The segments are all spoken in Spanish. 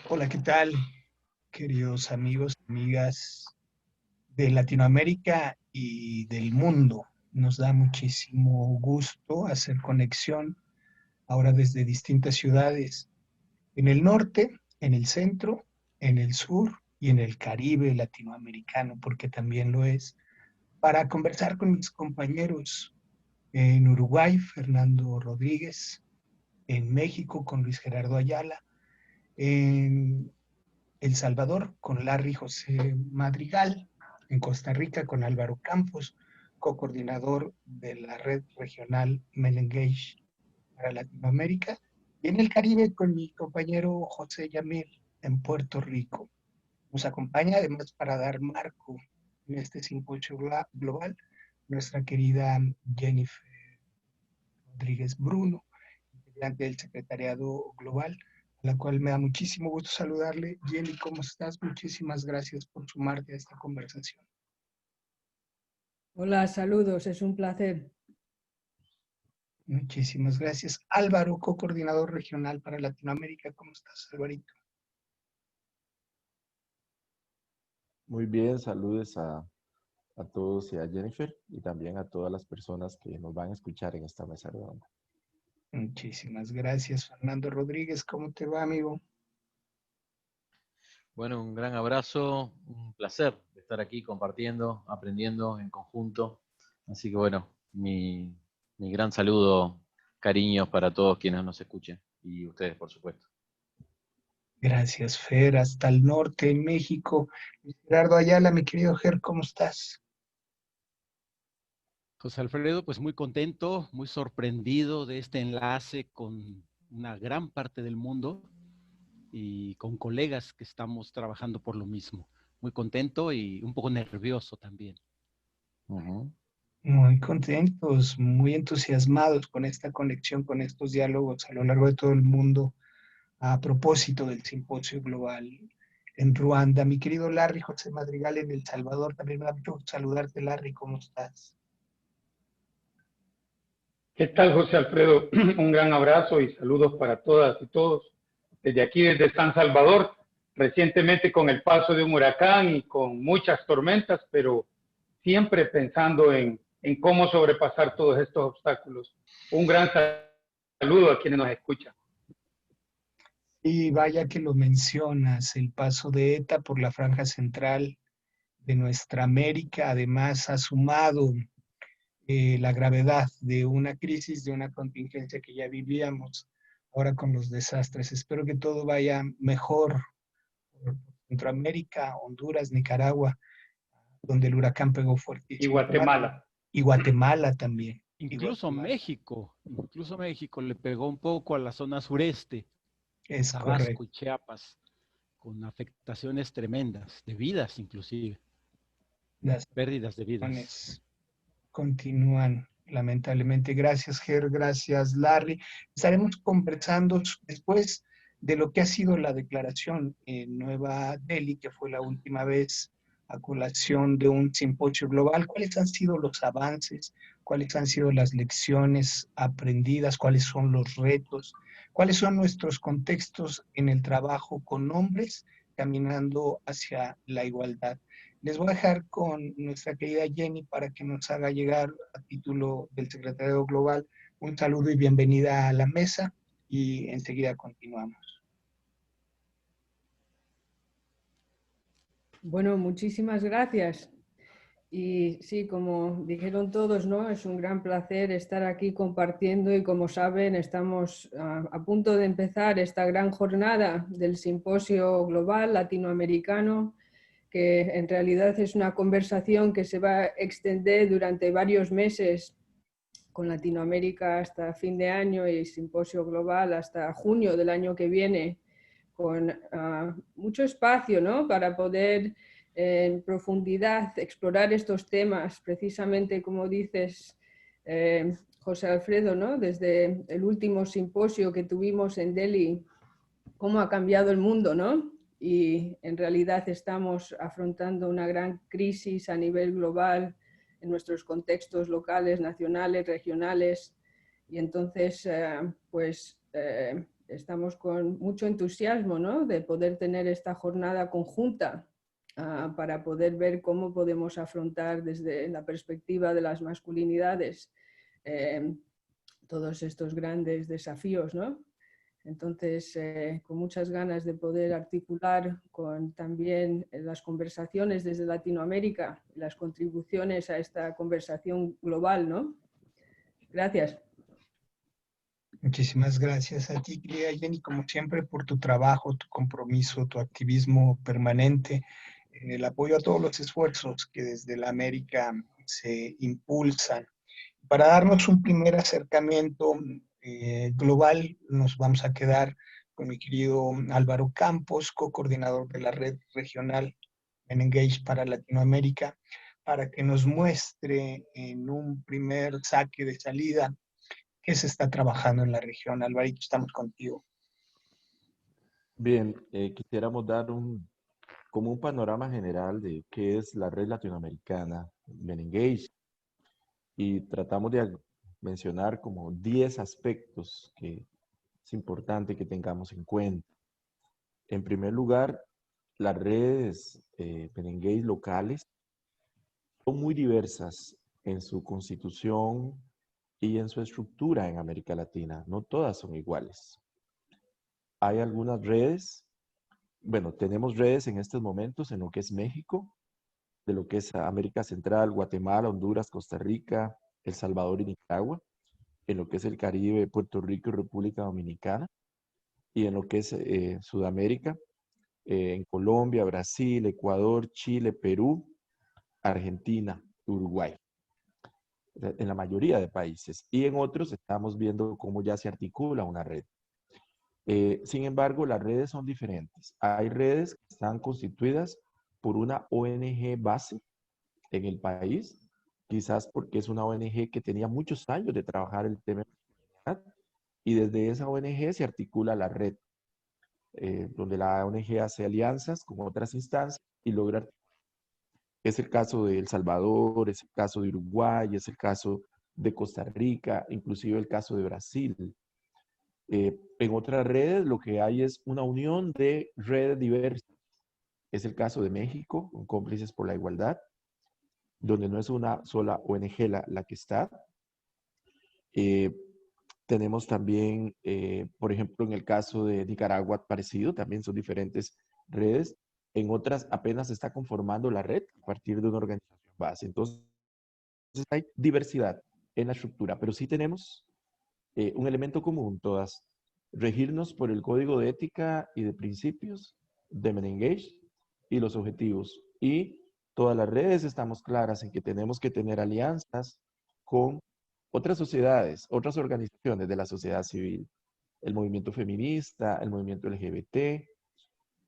Hola, ¿qué tal, queridos amigos, amigas de Latinoamérica y del mundo? Nos da muchísimo gusto hacer conexión ahora desde distintas ciudades en el norte, en el centro, en el sur y en el Caribe latinoamericano, porque también lo es, para conversar con mis compañeros en Uruguay, Fernando Rodríguez, en México con Luis Gerardo Ayala, en El Salvador con Larry José Madrigal, en Costa Rica con Álvaro Campos, co-coordinador de la red regional Melengage para Latinoamérica, y en el Caribe con mi compañero José Yamil en Puerto Rico. Nos acompaña además para dar marco en este simposio global nuestra querida Jennifer Rodríguez Bruno, integrante del Secretariado Global, a la cual me da muchísimo gusto saludarle. Jenny, ¿cómo estás? Muchísimas gracias por sumarte a esta conversación. Hola, saludos, es un placer. Muchísimas gracias. Álvaro, co-coordinador regional para Latinoamérica, ¿cómo estás, Alvarito? Muy bien, saludos a todos y a Jennifer y también a todas las personas que nos van a escuchar en esta mesa redonda. Muchísimas gracias. Fernando Rodríguez, ¿cómo te va, amigo? Bueno, un gran abrazo, un placer estar aquí compartiendo, aprendiendo en conjunto. Así que bueno, mi gran saludo, cariños para todos quienes nos escuchen y ustedes, por supuesto. Gracias, Fer. Hasta el norte, en México. Gerardo Ayala, mi querido Ger, ¿cómo estás? José Alfredo, pues muy contento, muy sorprendido de este enlace con una gran parte del mundo y con colegas que estamos trabajando por lo mismo. Muy contento y un poco nervioso también. Muy contentos, muy entusiasmados con esta conexión, con estos diálogos a lo largo de todo el mundo a propósito del simposio global en Ruanda. Mi querido Larry José Madrigal en El Salvador, también me da mucho gusto saludarte, Larry, ¿cómo estás? ¿Qué tal, José Alfredo? Un gran abrazo y saludos para todas y todos. Desde aquí, desde San Salvador, recientemente con el paso de un huracán y con muchas tormentas, pero siempre pensando en cómo sobrepasar todos estos obstáculos. Un gran saludo a quienes nos escuchan. Y vaya que lo mencionas, el paso de ETA por la franja central de nuestra América, además ha sumado la gravedad de una crisis, de una contingencia que ya vivíamos ahora con los desastres. Espero que todo vaya mejor por Centroamérica, Honduras, Nicaragua, donde el huracán pegó Y fuertísimo. Guatemala. Y Guatemala también. Y Incluso Guatemala. México le pegó un poco a la zona sureste, Es Tabasco correcto. y Chiapas, con afectaciones tremendas, de vidas inclusive, Las pérdidas de vidas. acciones continúan, lamentablemente. Gracias, Ger, gracias, Larry. Estaremos conversando después de lo que ha sido la declaración en Nueva Delhi, que fue la última vez a colación de un simposio global. ¿Cuáles han sido los avances? ¿Cuáles han sido las lecciones aprendidas? ¿Cuáles son los retos? ¿Cuáles son nuestros contextos en el trabajo con hombres caminando hacia la igualdad? Les voy a dejar con nuestra querida Jenny para que nos haga llegar a título del Secretariado Global un saludo y bienvenida a la mesa y enseguida continuamos. Bueno, muchísimas gracias. Y sí, como dijeron todos, ¿no? Es un gran placer estar aquí compartiendo y como saben, estamos a punto de empezar esta gran jornada del Simposio Global Latinoamericano, que en realidad es una conversación que se va a extender durante varios meses con Latinoamérica hasta fin de año y Simposio Global hasta junio del año que viene, con mucho espacio, ¿no? Para poder en profundidad explorar estos temas, precisamente como dices, José Alfredo, ¿no? Desde el último simposio que tuvimos en Delhi, cómo ha cambiado el mundo, ¿no? Y en realidad estamos afrontando una gran crisis a nivel global en nuestros contextos locales, nacionales, regionales, y entonces estamos con mucho entusiasmo, ¿no?, de poder tener esta jornada conjunta para poder ver cómo podemos afrontar desde la perspectiva de las masculinidades todos estos grandes desafíos, ¿no? Entonces, con muchas ganas de poder articular con también las conversaciones desde Latinoamérica, las contribuciones a esta conversación global, ¿no? Gracias. Muchísimas gracias a ti, querida Jenny, como siempre, por tu trabajo, tu compromiso, tu activismo permanente, el apoyo a todos los esfuerzos que desde la América se impulsan. Para darnos un primer acercamiento global, nos vamos a quedar con mi querido Álvaro Campos, co-coordinador de la red regional Men Engage para Latinoamérica, para que nos muestre en un primer saque de salida qué se está trabajando en la región. Alvarito, estamos contigo. Bien, quisiéramos dar como un panorama general de qué es la red latinoamericana Men Engage, y tratamos de mencionar como 10 aspectos que es importante que tengamos en cuenta. En primer lugar, las redes Men Engage locales son muy diversas en su constitución y en su estructura en América Latina. No todas son iguales. Hay algunas redes, bueno, tenemos redes en estos momentos en lo que es México, de lo que es América Central, Guatemala, Honduras, Costa Rica, El Salvador y Nicaragua, en lo que es el Caribe, Puerto Rico y República Dominicana, y en lo que es Sudamérica, en Colombia, Brasil, Ecuador, Chile, Perú, Argentina, Uruguay, en la mayoría de países. Y en otros estamos viendo cómo ya se articula una red. Sin embargo, las redes son diferentes. Hay redes que están constituidas por una ONG base en el país, quizás porque es una ONG que tenía muchos años de trabajar el tema de masculinidad, y desde esa ONG se articula la red, donde la ONG hace alianzas con otras instancias y logra. Es el caso de El Salvador, es el caso de Uruguay, es el caso de Costa Rica, inclusive el caso de Brasil. En otras redes lo que hay es una unión de redes diversas. Es el caso de México, con Cómplices por la Igualdad, donde no es una sola ONG la que está. Tenemos también, por ejemplo, en el caso de Nicaragua, parecido, también son diferentes redes. En otras apenas se está conformando la red a partir de una organización base. Entonces hay diversidad en la estructura, pero sí tenemos un elemento común todas: regirnos por el código de ética y de principios de Men Engage y los objetivos. Y todas las redes estamos claras en que tenemos que tener alianzas con otras sociedades, otras organizaciones de la sociedad civil, el movimiento feminista, el movimiento LGBT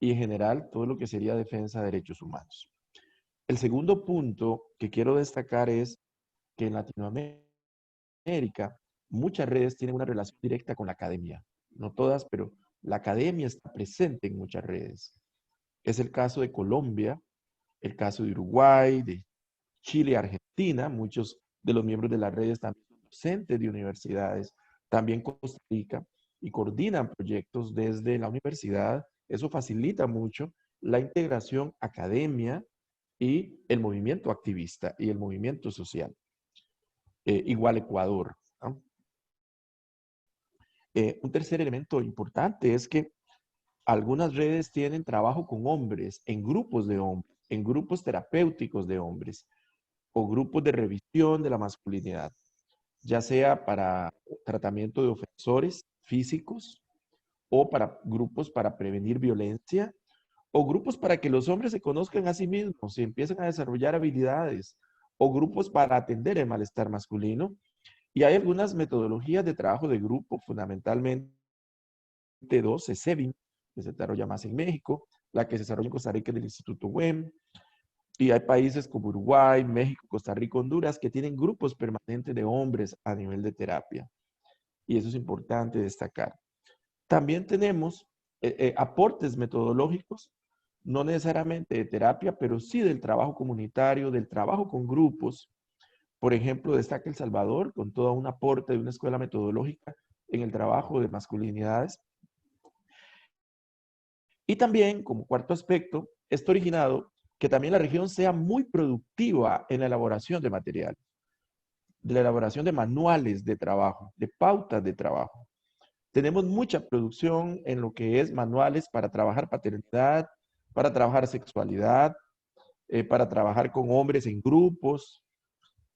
y en general todo lo que sería defensa de derechos humanos. El segundo punto que quiero destacar es que en Latinoamérica muchas redes tienen una relación directa con la academia. No todas, pero la academia está presente en muchas redes. Es el caso de Colombia, el caso de Uruguay, de Chile, Argentina. Muchos de los miembros de las redes también son docentes de universidades, también Costa Rica, y coordinan proyectos desde la universidad. Eso facilita mucho la integración academia y el movimiento activista y el movimiento social. Igual Ecuador, ¿no? Un tercer elemento importante es que algunas redes tienen trabajo con hombres, en grupos de hombres, en grupos terapéuticos de hombres, o grupos de revisión de la masculinidad, ya sea para tratamiento de ofensores físicos, o para grupos para prevenir violencia, o grupos para que los hombres se conozcan a sí mismos y empiecen a desarrollar habilidades, o grupos para atender el malestar masculino. Y hay algunas metodologías de trabajo de grupo, fundamentalmente dos, SEBIN, que se desarrolla más en México, la que se desarrolla en Costa Rica del Instituto WEM, y hay países como Uruguay, México, Costa Rica, Honduras, que tienen grupos permanentes de hombres a nivel de terapia. Y eso es importante destacar. También tenemos aportes metodológicos, no necesariamente de terapia, pero sí del trabajo comunitario, del trabajo con grupos. Por ejemplo, destaca El Salvador con todo un aporte de una escuela metodológica en el trabajo de masculinidades Y también, como cuarto aspecto, esto ha originado que también la región sea muy productiva en la elaboración de material, de la elaboración de manuales de trabajo, de pautas de trabajo. Tenemos mucha producción en lo que es manuales para trabajar paternidad, para trabajar sexualidad, para trabajar con hombres en grupos,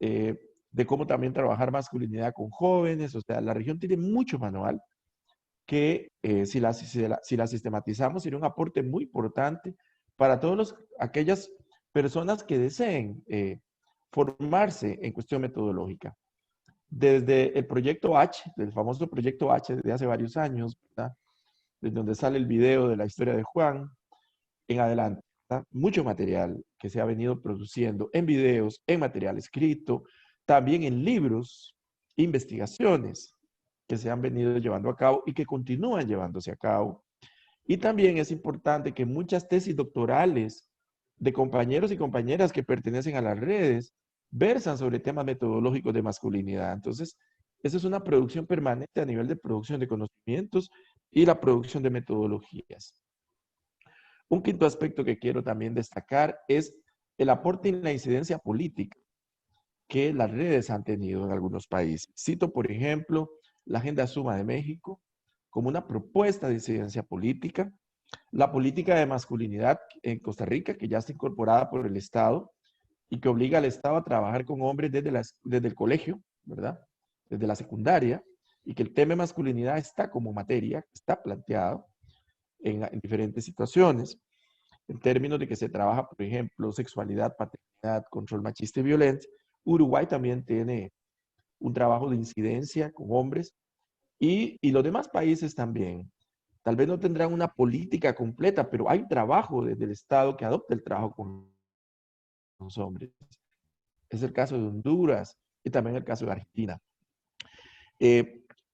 de cómo también trabajar masculinidad con jóvenes. O sea, la región tiene mucho manual que si la sistematizamos sería un aporte muy importante para todas aquellas personas que deseen formarse en cuestión metodológica. Desde el proyecto H, del famoso proyecto H de hace varios años, ¿verdad? Desde donde sale el video de la historia de Juan, en adelante, ¿verdad? Mucho material que se ha venido produciendo en videos, en material escrito, también en libros, investigaciones que se han venido llevando a cabo y que continúan llevándose a cabo. Y también es importante que muchas tesis doctorales de compañeros y compañeras que pertenecen a las redes versan sobre temas metodológicos de masculinidad. Entonces, esa es una producción permanente a nivel de producción de conocimientos y la producción de metodologías. Un quinto aspecto que quiero también destacar es el aporte en la incidencia política que las redes han tenido en algunos países. Cito, por ejemplo, la Agenda Suma de México como una propuesta de incidencia política, la política de masculinidad en Costa Rica, que ya está incorporada por el Estado y que obliga al Estado a trabajar con hombres desde el colegio, ¿verdad? Desde la secundaria, y que el tema de masculinidad está como materia, está planteado en diferentes situaciones, en términos de que se trabaja, por ejemplo, sexualidad, paternidad, control machista y violento. Uruguay también tiene un trabajo de incidencia con hombres y los demás países también. Tal vez no tendrán una política completa, pero hay trabajo desde el Estado que adopta el trabajo con los hombres. Es el caso de Honduras y también el caso de Argentina.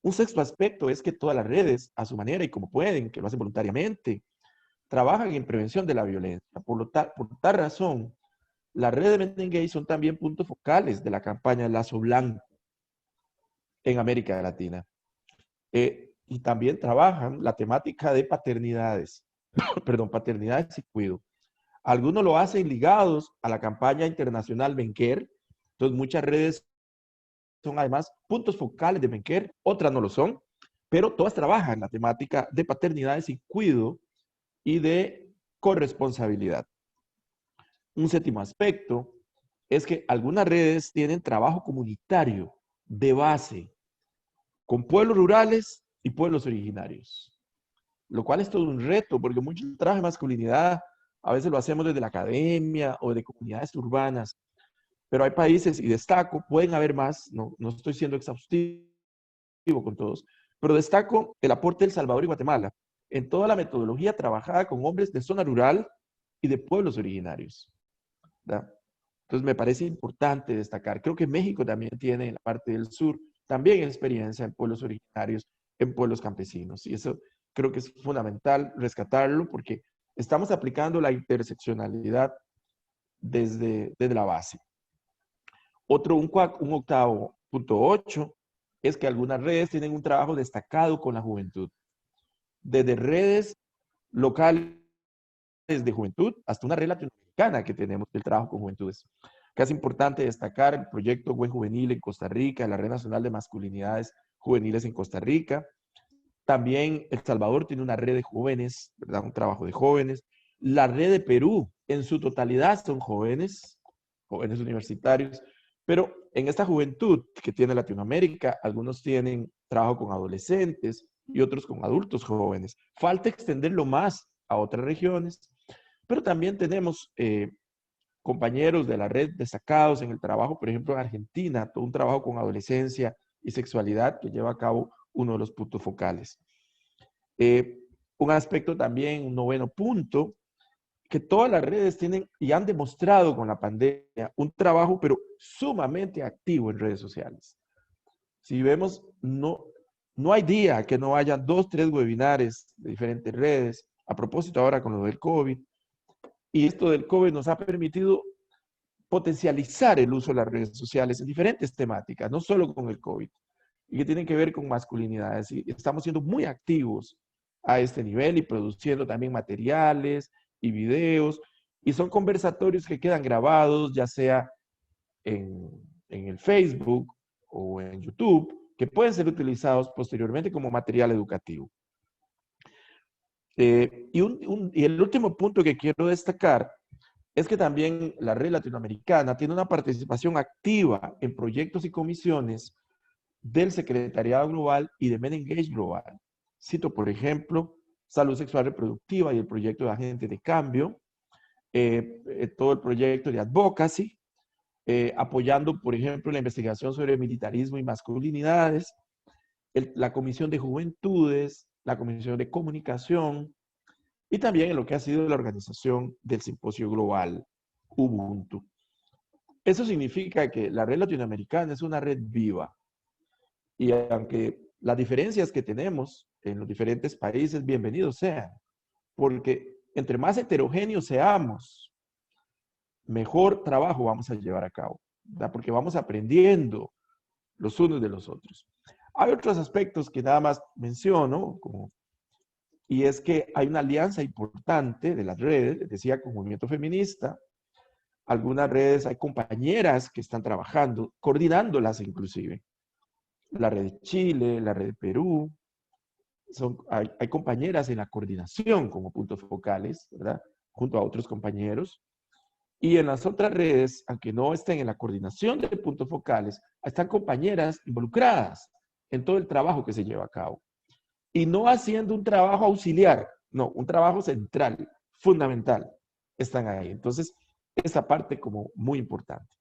Un sexto aspecto es que todas las redes, a su manera y como pueden, que lo hacen voluntariamente, trabajan en prevención de la violencia. Por tal razón, las redes de Men Engage son también puntos focales de la campaña Lazo Blanco en América Latina. Y también trabajan la temática de paternidades, perdón, paternidades y cuidado. Algunos lo hacen ligados a la campaña internacional Menquer, entonces muchas redes son además puntos focales de Menquer, otras no lo son, pero todas trabajan la temática de paternidades y cuidado y de corresponsabilidad. Un séptimo aspecto es que algunas redes tienen trabajo comunitario de base con pueblos rurales y pueblos originarios, lo cual es todo un reto porque mucho trabajo de masculinidad a veces lo hacemos desde la academia o de comunidades urbanas, pero hay países, y destaco, pueden haber más, no estoy siendo exhaustivo con todos, pero destaco el aporte de El Salvador y Guatemala en toda la metodología trabajada con hombres de zona rural y de pueblos originarios, ¿verdad? Entonces me parece importante destacar. Creo que México también tiene en la parte del sur también experiencia en pueblos originarios, en pueblos campesinos. Y eso creo que es fundamental rescatarlo porque estamos aplicando la interseccionalidad desde la base. Un octavo punto 8 es que algunas redes tienen un trabajo destacado con la juventud. Desde redes locales de juventud hasta una red latinoamericana que tenemos del trabajo con juventudes. Que es importante destacar el proyecto Buen Juvenil en Costa Rica, la Red Nacional de Masculinidades Juveniles en Costa Rica. También El Salvador tiene una red de jóvenes, ¿verdad? Un trabajo de jóvenes. La red de Perú, en su totalidad, son jóvenes universitarios, pero en esta juventud que tiene Latinoamérica, algunos tienen trabajo con adolescentes y otros con adultos jóvenes. Falta extenderlo más a otras regiones, pero también tenemos compañeros de la red destacados en el trabajo, por ejemplo, en Argentina, todo un trabajo con adolescencia y sexualidad que lleva a cabo uno de los puntos focales. Un aspecto también, un noveno punto, que todas las redes tienen y han demostrado con la pandemia un trabajo, pero sumamente activo en redes sociales. Si vemos, no hay día que no haya 2, 3 webinares de diferentes redes, a propósito ahora con lo del COVID. Y esto del COVID nos ha permitido potencializar el uso de las redes sociales en diferentes temáticas, no solo con el COVID, y que tienen que ver con masculinidades. Y estamos siendo muy activos a este nivel y produciendo también materiales y videos. Y son conversatorios que quedan grabados, ya sea en el Facebook o en YouTube, que pueden ser utilizados posteriormente como material educativo. Y el último punto que quiero destacar es que también la red latinoamericana tiene una participación activa en proyectos y comisiones del Secretariado Global y de Men-Engage Global. Cito, por ejemplo, salud sexual reproductiva y el proyecto de agentes de cambio, todo el proyecto de advocacy, apoyando, por ejemplo, la investigación sobre militarismo y masculinidades, la Comisión de Juventudes, la Comisión de Comunicación, y también en lo que ha sido la organización del Simposio Global Ubuntu. Eso significa que la red latinoamericana es una red viva. Y aunque las diferencias que tenemos en los diferentes países, bienvenidos sean. Porque entre más heterogéneos seamos, mejor trabajo vamos a llevar a cabo, ¿verdad? Porque vamos aprendiendo los unos de los otros. Hay otros aspectos que nada más menciono, y es que hay una alianza importante de las redes, decía, con movimiento feminista. Algunas redes, hay compañeras que están trabajando, coordinándolas inclusive. La red de Chile, la red de Perú, hay compañeras en la coordinación como puntos focales, ¿verdad? Junto a otros compañeros. Y en las otras redes, aunque no estén en la coordinación de puntos focales, están compañeras involucradas en todo el trabajo que se lleva a cabo. Y no haciendo un trabajo auxiliar, no, un trabajo central, fundamental, están ahí. Entonces, esa parte como muy importante.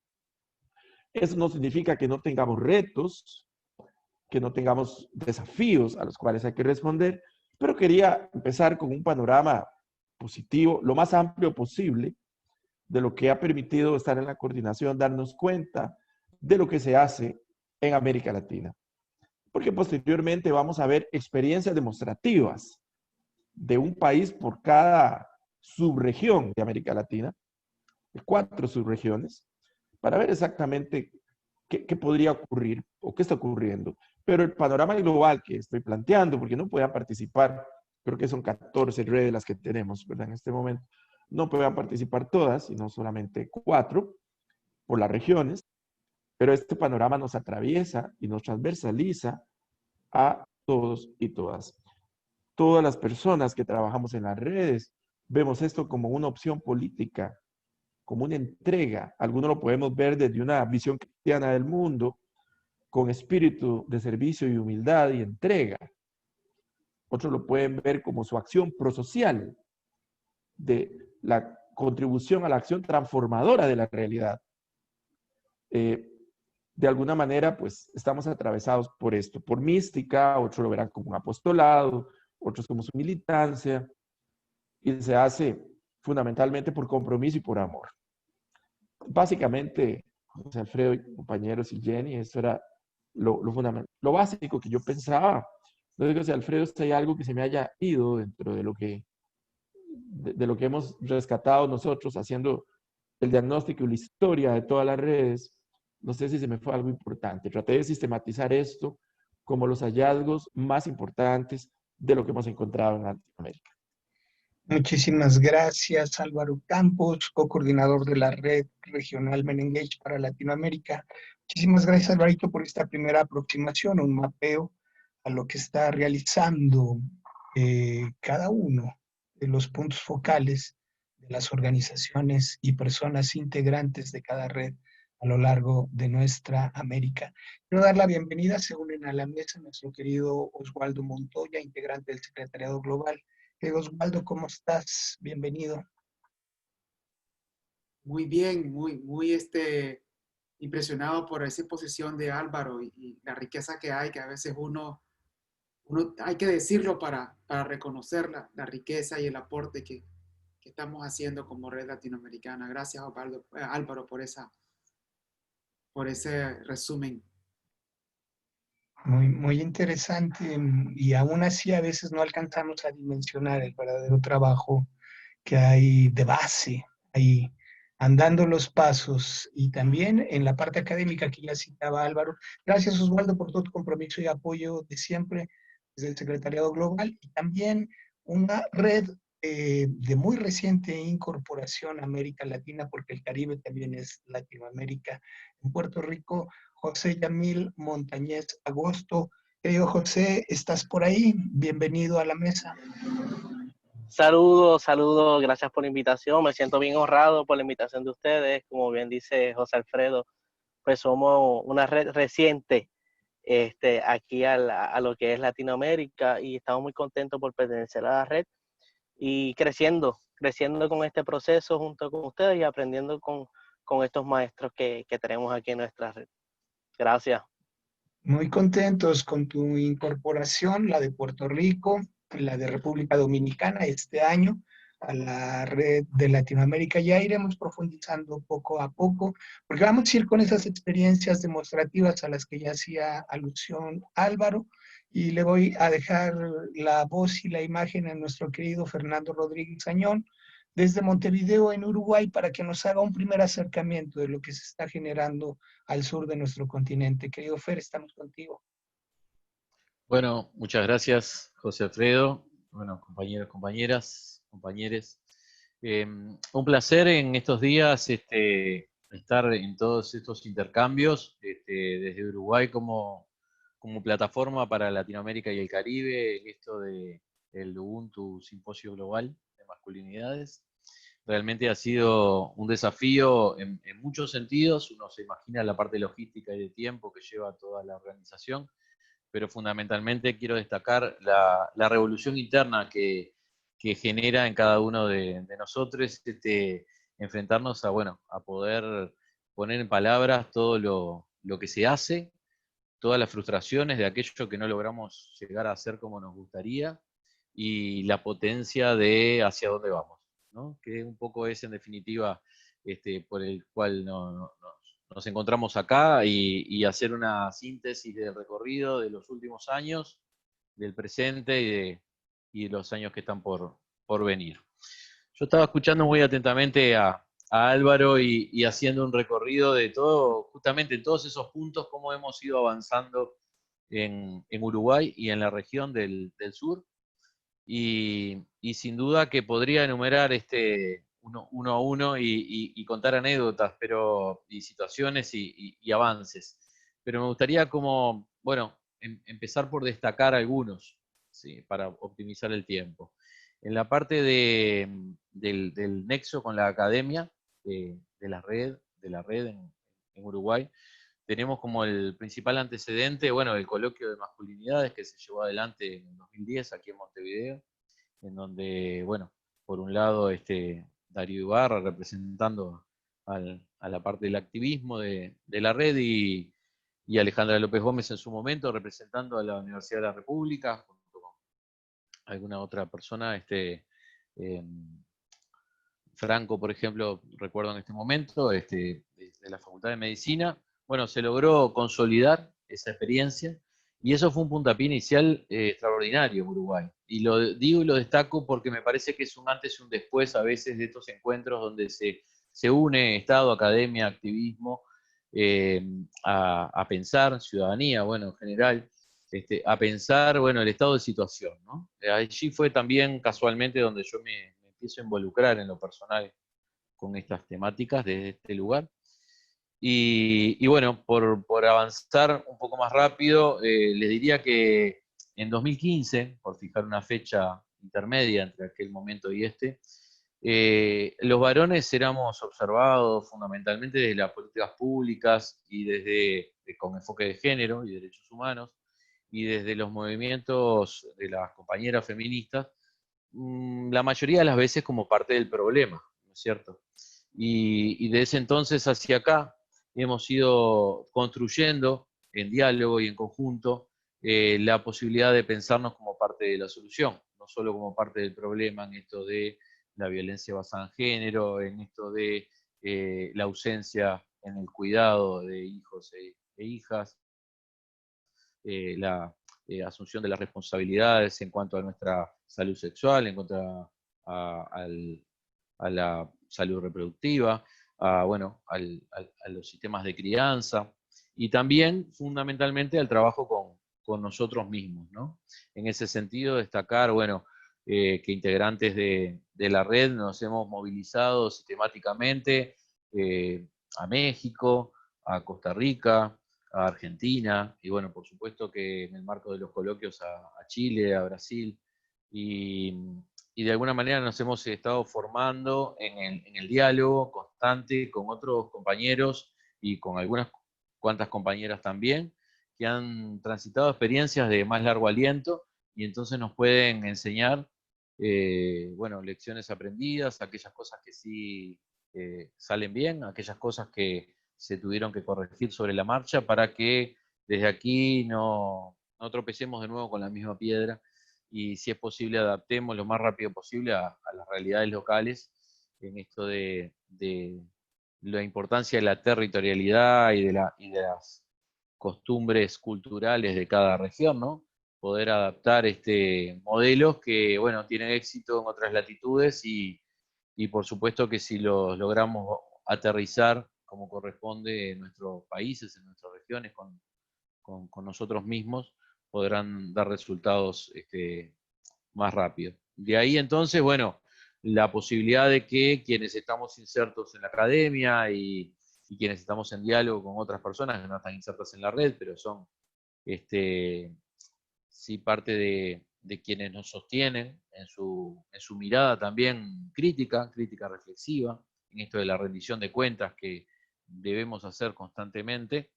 Eso no significa que no tengamos retos, que no tengamos desafíos a los cuales hay que responder, pero quería empezar con un panorama positivo, lo más amplio posible, de lo que ha permitido estar en la coordinación, darnos cuenta de lo que se hace en América Latina. Porque posteriormente vamos a ver experiencias demostrativas de un país por cada subregión de América Latina, de 4 subregiones, para ver exactamente qué podría ocurrir o qué está ocurriendo. Pero el panorama global que estoy planteando, porque no puedan participar, creo que son 14 redes las que tenemos, ¿verdad? En este momento, no puedan participar todas, sino solamente 4 por las regiones, pero este panorama nos atraviesa y nos transversaliza a todos y todas. Todas las personas que trabajamos en las redes vemos esto como una opción política, como una entrega. Algunos lo podemos ver desde una visión cristiana del mundo, con espíritu de servicio y humildad y entrega. Otros lo pueden ver como su acción prosocial, de la contribución a la acción transformadora de la realidad. De alguna manera, pues, estamos atravesados por esto, por mística, otros lo verán como un apostolado, otros como su militancia, y se hace fundamentalmente por compromiso y por amor. Básicamente, José Alfredo, compañeros y Jenny, eso era lo fundamental, lo básico que yo pensaba. No digo, José Alfredo, si hay algo que se me haya ido dentro de lo que hemos rescatado nosotros haciendo el diagnóstico y la historia de todas las redes. No sé si se me fue algo importante. Traté de sistematizar esto como los hallazgos más importantes de lo que hemos encontrado en Latinoamérica. Muchísimas gracias, Álvaro Campos, co-coordinador de la Red Regional Men-Engage para Latinoamérica. Muchísimas gracias, Alvarito, por esta primera aproximación, un mapeo a lo que está realizando cada uno de los puntos focales de las organizaciones y personas integrantes de cada red a lo largo de nuestra América. Quiero dar la bienvenida, se unen a la mesa, nuestro querido Oswaldo Montoya, integrante del Secretariado Global. Oswaldo, ¿cómo estás? Bienvenido. Muy bien, muy impresionado por esa exposición de Álvaro y la riqueza que hay, que a veces uno hay que decirlo para reconocer la riqueza y el aporte que estamos haciendo como red latinoamericana. Gracias, Álvaro, por ese resumen. Muy interesante, y aún así a veces no alcanzamos a dimensionar el verdadero trabajo que hay de base, ahí andando los pasos, y también en la parte académica que ya citaba Álvaro. Gracias, Oswaldo, por todo tu compromiso y apoyo de siempre. desde el Secretariado Global, y también una red de muy reciente incorporación a América Latina, porque el Caribe también es Latinoamérica. En Puerto Rico, José Yamil Montañez Agosto. Querido José, ¿estás por ahí? Bienvenido a la mesa. Saludos, saludos, gracias por la invitación. Me siento bien honrado por la invitación de ustedes. Como bien dice José Alfredo, pues somos una red reciente aquí a lo que es Latinoamérica, y estamos muy contentos por pertenecer a la red y creciendo con este proceso junto con ustedes y aprendiendo con estos maestros que tenemos aquí en nuestra red. Gracias. Muy contentos con tu incorporación, la de Puerto Rico, la de República Dominicana este año a la red de Latinoamérica. Ya iremos profundizando poco a poco, porque vamos a ir con esas experiencias demostrativas a las que ya hacía alusión Álvaro, y le voy a dejar la voz y la imagen a nuestro querido Fernando Rodríguez Añón desde Montevideo, en Uruguay, para que nos haga un primer acercamiento de lo que se está generando al sur de nuestro continente. Querido Fer, estamos contigo. Bueno, muchas gracias, José Alfredo. Bueno, compañeros, compañeras, compañeros. Un placer en estos días estar en todos estos intercambios, desde Uruguay como plataforma para Latinoamérica y el Caribe, en esto del Ubuntu Simposio Global de Masculinidades. Realmente ha sido un desafío en muchos sentidos. Uno se imagina la parte logística y de tiempo que lleva toda la organización, pero fundamentalmente quiero destacar la revolución interna que genera en cada uno de nosotros enfrentarnos a poder poner en palabras todo lo que se hace, todas las frustraciones de aquello que no logramos llegar a hacer como nos gustaría, y la potencia de hacia dónde vamos, ¿no? Que un poco es en definitiva por el cual nos encontramos acá, y hacer una síntesis del recorrido de los últimos años, del presente y de los años que están por venir. Yo estaba escuchando muy atentamente a Álvaro y haciendo un recorrido de todo, justamente en todos esos puntos, cómo hemos ido avanzando en Uruguay y en la región del sur. Y sin duda que podría enumerar uno a uno y contar anécdotas, y situaciones y avances. Pero me gustaría empezar por destacar algunos, ¿sí? Para optimizar el tiempo. En la parte del nexo con la academia, de la red en Uruguay, tenemos como el principal antecedente, el coloquio de masculinidades que se llevó adelante en 2010 aquí en Montevideo, en donde, por un lado, Darío Ibarra representando a la parte del activismo de la red, y Alejandra López Gómez en su momento representando a la Universidad de la República, junto con alguna otra persona, Franco, por ejemplo, recuerdo en este momento, de la Facultad de Medicina. Bueno, se logró consolidar esa experiencia, y eso fue un puntapié inicial extraordinario en Uruguay. Y lo digo y lo destaco porque me parece que es un antes y un después a veces de estos encuentros donde se une Estado, academia, activismo, a pensar, ciudadanía, en general, a pensar, el estado de situación, ¿no? Allí fue también casualmente donde yo me empiezo a involucrar en lo personal con estas temáticas desde este lugar. Y por avanzar un poco más rápido, les diría que en 2015, por fijar una fecha intermedia entre aquel momento y los varones éramos observados fundamentalmente desde las políticas públicas y con enfoque de género y derechos humanos, y desde los movimientos de las compañeras feministas, la mayoría de las veces como parte del problema, ¿no es cierto? Y de ese entonces hacia acá hemos ido construyendo en diálogo y en conjunto la posibilidad de pensarnos como parte de la solución, no solo como parte del problema en esto de la violencia basada en género, en esto de la ausencia en el cuidado de hijos e hijas, la asunción de las responsabilidades en cuanto a nuestra salud sexual, en cuanto a la salud reproductiva, a los sistemas de crianza, y también fundamentalmente al trabajo con nosotros mismos, ¿no? En ese sentido, destacar, bueno, que integrantes de la red nos hemos movilizado sistemáticamente a México, a Costa Rica, a Argentina, y bueno, por supuesto que en el marco de los coloquios a Chile, a Brasil, y de alguna manera nos hemos estado formando en el diálogo constante con otros compañeros y con algunas cuantas compañeras también, que han transitado experiencias de más largo aliento y entonces nos pueden enseñar, bueno, lecciones aprendidas, aquellas cosas que sí salen bien, aquellas cosas que se tuvieron que corregir sobre la marcha para que desde aquí no tropecemos de nuevo con la misma piedra y si es posible adaptemos lo más rápido posible a las realidades locales en esto de la importancia de la territorialidad y de las costumbres culturales de cada región, ¿no? Poder adaptar modelos que, bueno, tienen éxito en otras latitudes y por supuesto que si los logramos aterrizar como corresponde en nuestros países, en nuestras regiones, con nosotros mismos, podrán dar resultados más rápido. De ahí entonces, bueno, la posibilidad de que quienes estamos insertos en la academia y quienes estamos en diálogo con otras personas que no están insertas en la red, pero son sí parte de quienes nos sostienen en su mirada también crítica reflexiva, en esto de la rendición de cuentas que debemos hacer constantemente.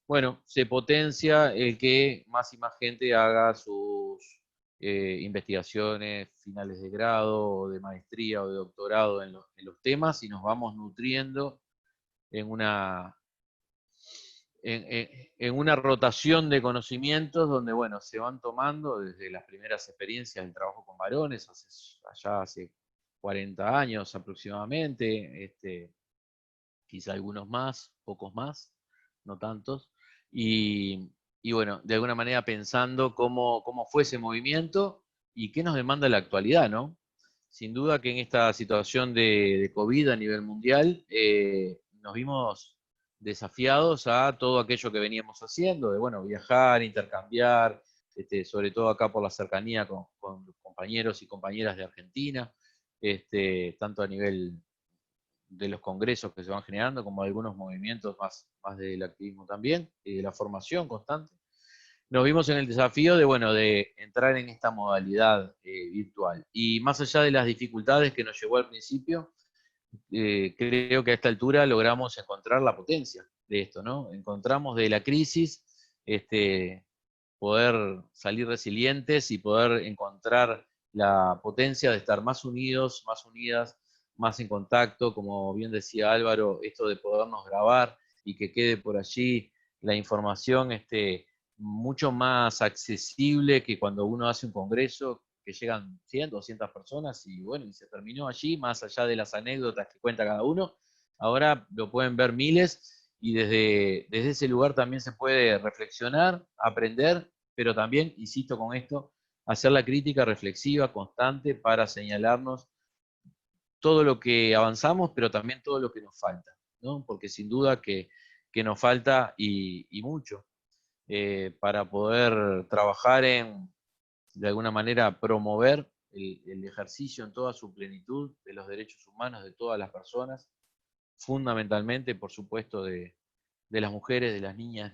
Bueno, se potencia el que más y más gente haga sus investigaciones finales de grado, o de maestría o de doctorado en los temas y nos vamos nutriendo en una rotación de conocimientos donde, bueno, se van tomando desde las primeras experiencias del trabajo con varones, allá hace 40 años aproximadamente, quizá algunos más, pocos más, no tantos, y bueno, de alguna manera pensando cómo fue ese movimiento y qué nos demanda la actualidad, ¿no? Sin duda que en esta situación de COVID a nivel mundial nos vimos desafiados a todo aquello que veníamos haciendo, de bueno, viajar, intercambiar, sobre todo acá por la cercanía con compañeros y compañeras de Argentina, tanto a nivel de los congresos que se van generando, como algunos movimientos más del activismo también, y de la formación constante. Nos vimos en el desafío de, bueno, de entrar en esta modalidad virtual. Y más allá de las dificultades que nos llevó al principio, creo que a esta altura logramos encontrar la potencia de esto, ¿no? Encontramos de la crisis poder salir resilientes y poder encontrar la potencia de estar más unidos, más unidas, más en contacto, como bien decía Álvaro, esto de podernos grabar y que quede por allí la información mucho más accesible que cuando uno hace un congreso, que llegan 100, 200 personas y bueno, y se terminó allí, más allá de las anécdotas que cuenta cada uno, ahora lo pueden ver miles y desde ese lugar también se puede reflexionar, aprender, pero también, insisto con esto, hacer la crítica reflexiva constante para señalarnos todo lo que avanzamos, pero también todo lo que nos falta, ¿no? Porque sin duda que nos falta y mucho para poder trabajar de alguna manera, promover el ejercicio en toda su plenitud de los derechos humanos de todas las personas, fundamentalmente, por supuesto, de las mujeres, de las niñas,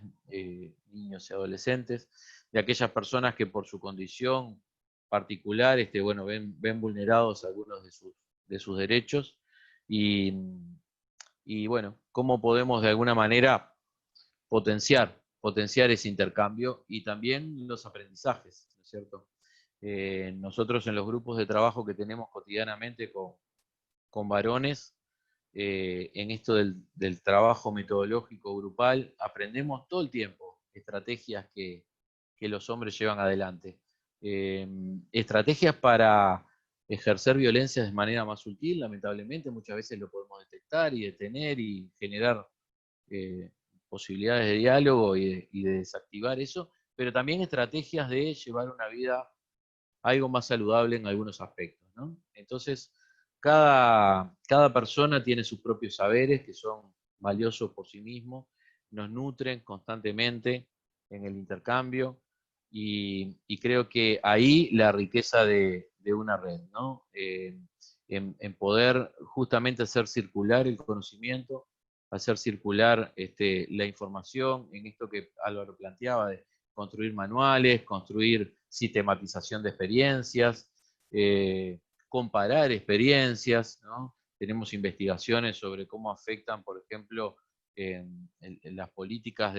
niños y adolescentes, de aquellas personas que por su condición particular bueno, ven vulnerados algunos de sus derechos y bueno, cómo podemos de alguna manera potenciar ese intercambio y también los aprendizajes, ¿no es cierto? Nosotros en los grupos de trabajo que tenemos cotidianamente con varones, en esto del trabajo metodológico grupal, aprendemos todo el tiempo estrategias que los hombres llevan adelante. Estrategias para ejercer violencia de manera más sutil, lamentablemente, muchas veces lo podemos detectar y detener y generar posibilidades de diálogo y de desactivar eso, pero también estrategias de llevar una vida algo más saludable en algunos aspectos, ¿no? Entonces, cada persona tiene sus propios saberes que son valiosos por sí mismos, nos nutren constantemente en el intercambio y creo que ahí la riqueza de una red, ¿no? En poder justamente hacer circular el conocimiento, hacer circular la información, en esto que Álvaro planteaba, de construir manuales, construir sistematización de experiencias, comparar experiencias, ¿no? Tenemos investigaciones sobre cómo afectan, por ejemplo, en las políticas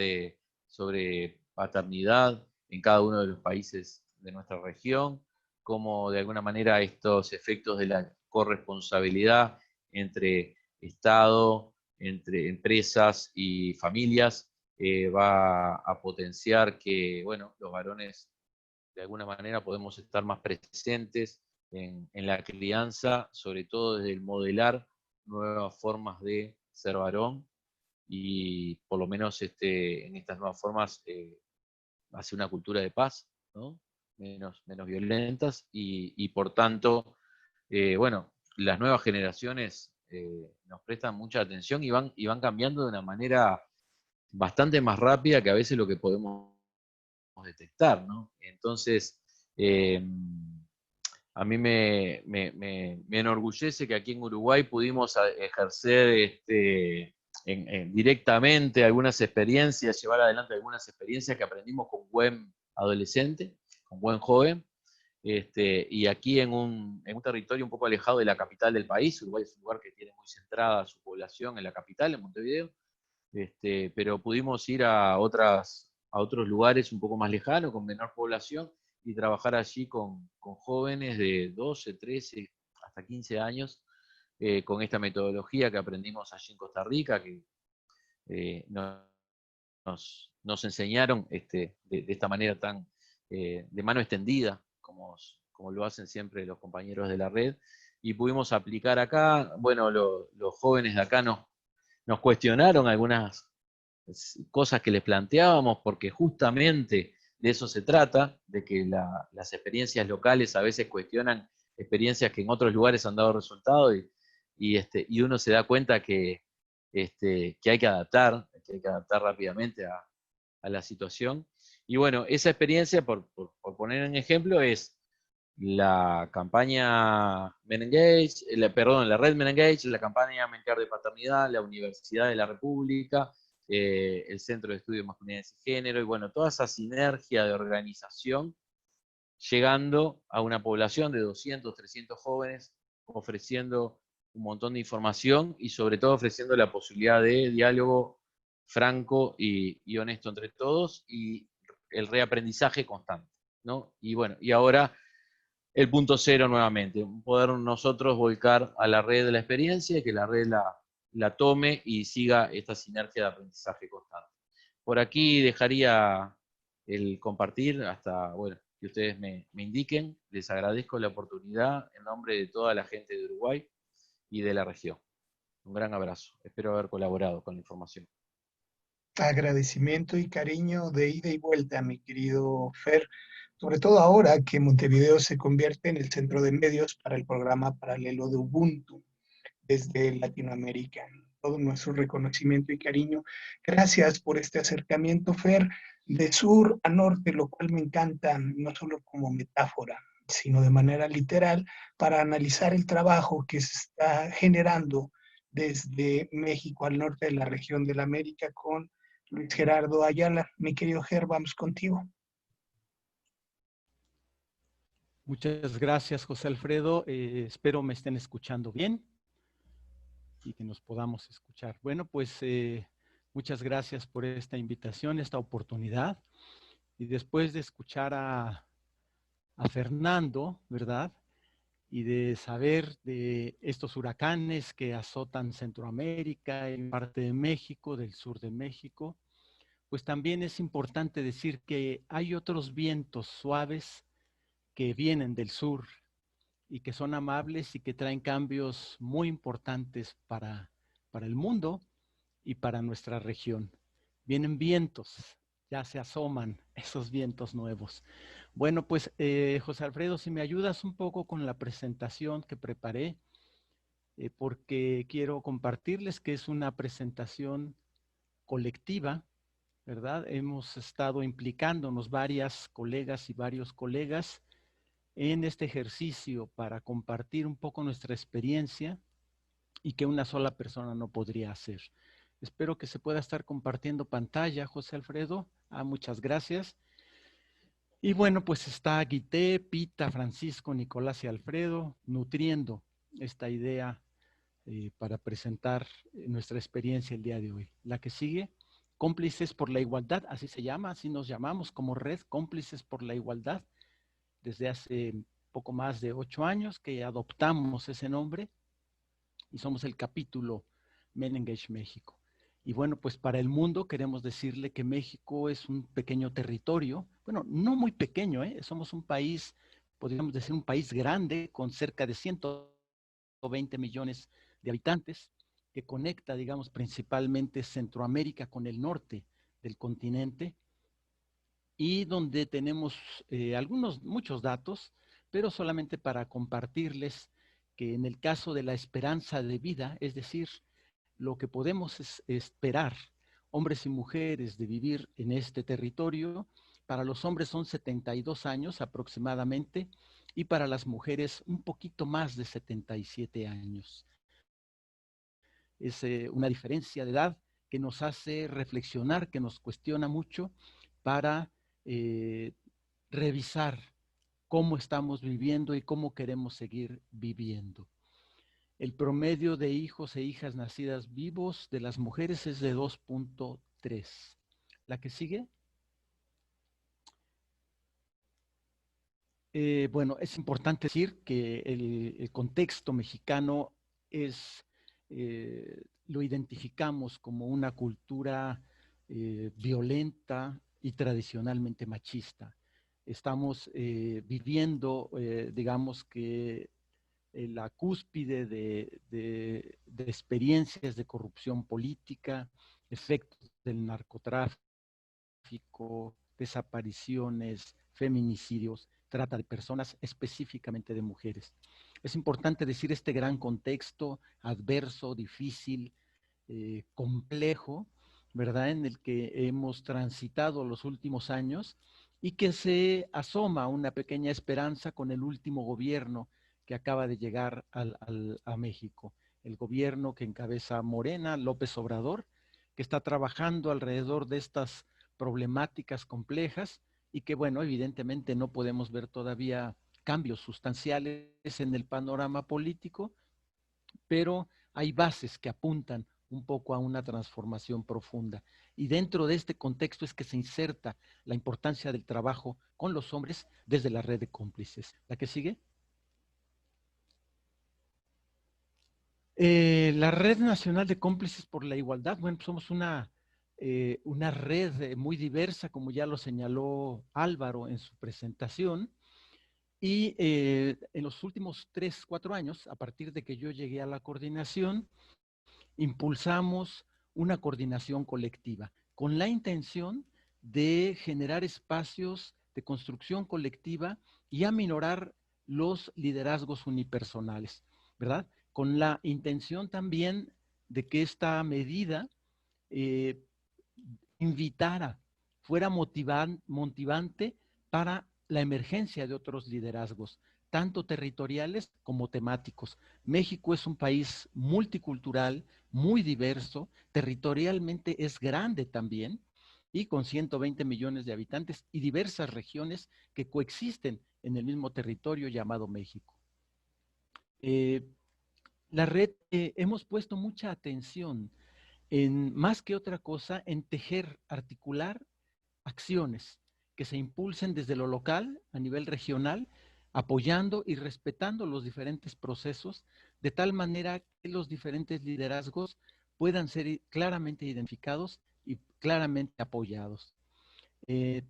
sobre paternidad en cada uno de los países de nuestra región, cómo de alguna manera estos efectos de la corresponsabilidad entre Estado, entre empresas y familias, va a potenciar que, bueno, los varones de alguna manera podemos estar más presentes en la crianza, sobre todo desde el modelar nuevas formas de ser varón y por lo menos en estas nuevas formas hacia una cultura de paz, ¿no? menos violentas y por tanto, bueno, las nuevas generaciones nos prestan mucha atención y van cambiando de una manera bastante más rápida que a veces lo que podemos detectar, ¿no? Entonces, a mí me enorgullece que aquí en Uruguay pudimos ejercer directamente algunas experiencias, llevar adelante algunas experiencias que aprendimos con buen adolescente, con buen joven, y aquí en un territorio un poco alejado de la capital del país. Uruguay es un lugar que tiene muy centrada su población en la capital, en Montevideo, pero pudimos ir a otros lugares un poco más lejanos, con menor población, y trabajar allí con jóvenes de 12, 13, hasta 15 años, con esta metodología que aprendimos allí en Costa Rica, que nos enseñaron de esta manera tan de mano extendida, como lo hacen siempre los compañeros de la red, y pudimos aplicar acá. Bueno, los jóvenes de acá nos cuestionaron algunas cosas que les planteábamos, porque justamente de eso se trata, de que las experiencias locales a veces cuestionan experiencias que en otros lugares han dado resultados, y uno se da cuenta que hay que adaptar rápidamente a la situación. Y bueno, esa experiencia, por poner un ejemplo, es la campaña Men-Engage, la red Men-Engage, la campaña Mencar de Paternidad, la Universidad de la República, el Centro de Estudios de Masculinidades y Género, y bueno, toda esa sinergia de organización, llegando a una población de 200, 300 jóvenes, ofreciendo un montón de información y sobre todo ofreciendo la posibilidad de diálogo franco y honesto entre todos y el reaprendizaje constante, ¿no? Y bueno, y ahora el punto cero nuevamente, poder nosotros volcar a la red de la experiencia y que la red la tome y siga esta sinergia de aprendizaje constante. Por aquí dejaría el compartir hasta, bueno, que ustedes me indiquen. Les agradezco la oportunidad en nombre de toda la gente de Uruguay y de la región. Un gran abrazo. Espero haber colaborado con la información. Agradecimiento y cariño de ida y vuelta, mi querido Fer, sobre todo ahora que Montevideo se convierte en el centro de medios para el programa paralelo de Ubuntu desde Latinoamérica. Todo nuestro reconocimiento y cariño. Gracias por este acercamiento, Fer, de sur a norte, lo cual me encanta, no solo como metáfora, sino de manera literal, para analizar el trabajo que se está generando desde México al norte de la región de la América con Luis Gerardo Ayala. Mi querido Ger, vamos contigo. Muchas gracias, José Alfredo. Espero me estén escuchando bien y que nos podamos escuchar. Bueno, pues muchas gracias por esta invitación, esta oportunidad. Y después de escuchar a Fernando, ¿verdad? Y de saber de estos huracanes que azotan Centroamérica, en parte de México, del sur de México, pues también es importante decir que hay otros vientos suaves que vienen del sur y que son amables y que traen cambios muy importantes para el mundo y para nuestra región. Vienen vientos, ya se asoman esos vientos nuevos. Bueno, pues José Alfredo, si me ayudas un poco con la presentación que preparé, porque quiero compartirles que es una presentación colectiva, ¿verdad? Hemos estado implicándonos varias colegas y varios colegas en este ejercicio para compartir un poco nuestra experiencia y que una sola persona no podría hacer. Espero que se pueda estar compartiendo pantalla, José Alfredo. Muchas gracias. Y bueno, pues está Guité, Pita, Francisco, Nicolás y Alfredo nutriendo esta idea para presentar nuestra experiencia el día de hoy. La que sigue, Cómplices por la Igualdad, así se llama, así nos llamamos como red, Cómplices por la Igualdad, desde hace poco más de 8 años que adoptamos ese nombre y somos el capítulo Men Engage México. Y bueno, pues para el mundo queremos decirle que México es un pequeño territorio, bueno, no muy pequeño, somos un país, podríamos decir un país grande, con cerca de 120 millones de habitantes, que conecta, digamos, principalmente Centroamérica con el norte del continente, y donde tenemos muchos datos, pero solamente para compartirles que en el caso de la esperanza de vida, es decir, lo que podemos esperar, hombres y mujeres, de vivir en este territorio, para los hombres son 72 años aproximadamente, y para las mujeres un poquito más de 77 años. Es una diferencia de edad que nos hace reflexionar, que nos cuestiona mucho para revisar cómo estamos viviendo y cómo queremos seguir viviendo. El promedio de hijos e hijas nacidas vivos de las mujeres es de 2.3. ¿La que sigue? Bueno, es importante decir que el contexto mexicano lo identificamos como una cultura violenta y tradicionalmente machista. Estamos viviendo, digamos que, la cúspide de experiencias de corrupción política, efectos del narcotráfico, desapariciones, feminicidios, trata de personas, específicamente de mujeres. Es importante decir este gran contexto adverso, difícil, complejo, ¿verdad?, en el que hemos transitado los últimos años y que se asoma una pequeña esperanza con el último gobierno que acaba de llegar a México. El gobierno que encabeza Morena, López Obrador, que está trabajando alrededor de estas problemáticas complejas y que, bueno, evidentemente no podemos ver todavía cambios sustanciales en el panorama político, pero hay bases que apuntan un poco a una transformación profunda. Y dentro de este contexto es que se inserta la importancia del trabajo con los hombres desde la red de cómplices. ¿La que sigue? La Red Nacional de Cómplices por la Igualdad, bueno, somos una red muy diversa, como ya lo señaló Álvaro en su presentación, y en los últimos 3, 4 años, a partir de que yo llegué a la coordinación, impulsamos una coordinación colectiva con la intención de generar espacios de construcción colectiva y aminorar los liderazgos unipersonales, ¿verdad? Con la intención también de que esta medida invitara, fuera motivante para la emergencia de otros liderazgos, tanto territoriales como temáticos. México es un país multicultural, muy diverso, territorialmente es grande también, y con 120 millones de habitantes y diversas regiones que coexisten en el mismo territorio llamado México. La red, hemos puesto mucha atención en, más que otra cosa, en tejer, articular acciones que se impulsen desde lo local a nivel regional, apoyando y respetando los diferentes procesos, de tal manera que los diferentes liderazgos puedan ser claramente identificados y claramente apoyados.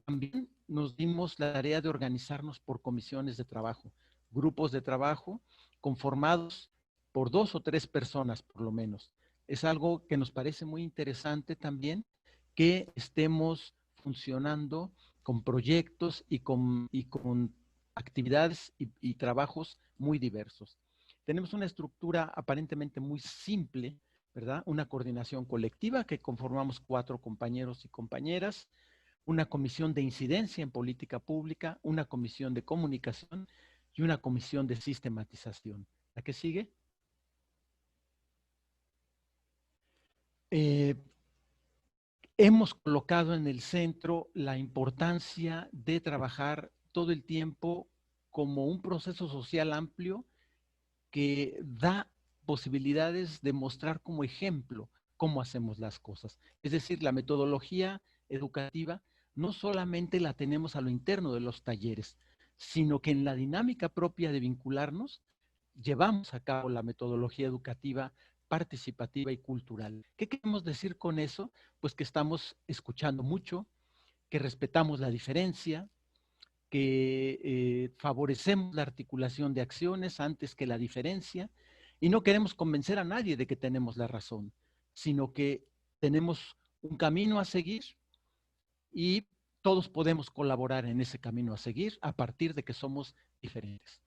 También nos dimos la tarea de organizarnos por comisiones de trabajo, grupos de trabajo conformados por 2 o 3 personas por lo menos. Es algo que nos parece muy interesante también, que estemos funcionando con proyectos y con actividades y trabajos muy diversos. Tenemos una estructura aparentemente muy simple, ¿verdad? Una coordinación colectiva que conformamos 4 compañeros y compañeras, una comisión de incidencia en política pública, una comisión de comunicación y una comisión de sistematización. ¿La que sigue? Hemos colocado en el centro la importancia de trabajar todo el tiempo como un proceso social amplio que da posibilidades de mostrar como ejemplo cómo hacemos las cosas. Es decir, la metodología educativa no solamente la tenemos a lo interno de los talleres, sino que en la dinámica propia de vincularnos, llevamos a cabo la metodología educativa participativa y cultural. ¿Qué queremos decir con eso? Pues que estamos escuchando mucho, que respetamos la diferencia, que favorecemos la articulación de acciones antes que la diferencia, y no queremos convencer a nadie de que tenemos la razón, sino que tenemos un camino a seguir y todos podemos colaborar en ese camino a seguir a partir de que somos diferentes.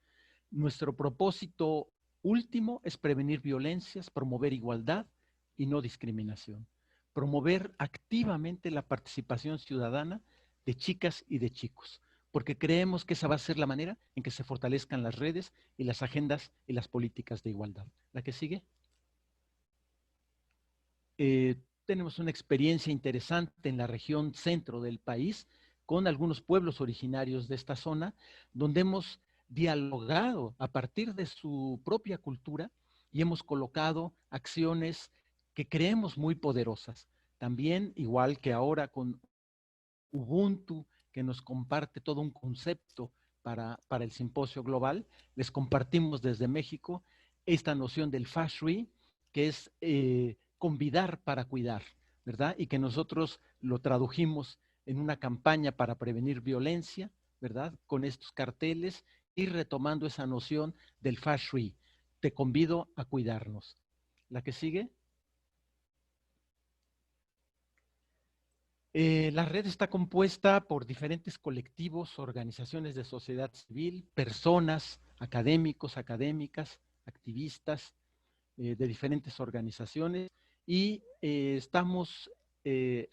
Nuestro propósito último es prevenir violencias, promover igualdad y no discriminación. Promover activamente la participación ciudadana de chicas y de chicos, porque creemos que esa va a ser la manera en que se fortalezcan las redes y las agendas y las políticas de igualdad. ¿La que sigue? Tenemos una experiencia interesante en la región centro del país con algunos pueblos originarios de esta zona, donde hemos dialogado a partir de su propia cultura y hemos colocado acciones que creemos muy poderosas. También, igual que ahora con Ubuntu, que nos comparte todo un concepto para el simposio global, les compartimos desde México esta noción del Feng Shui, que es convidar para cuidar, ¿verdad? Y que nosotros lo tradujimos en una campaña para prevenir violencia, ¿verdad? Con estos carteles y retomando esa noción del Feng Shui. Te convido a cuidarnos. ¿La que sigue? La red está compuesta por diferentes colectivos, organizaciones de sociedad civil, personas, académicos, académicas, activistas de diferentes organizaciones y estamos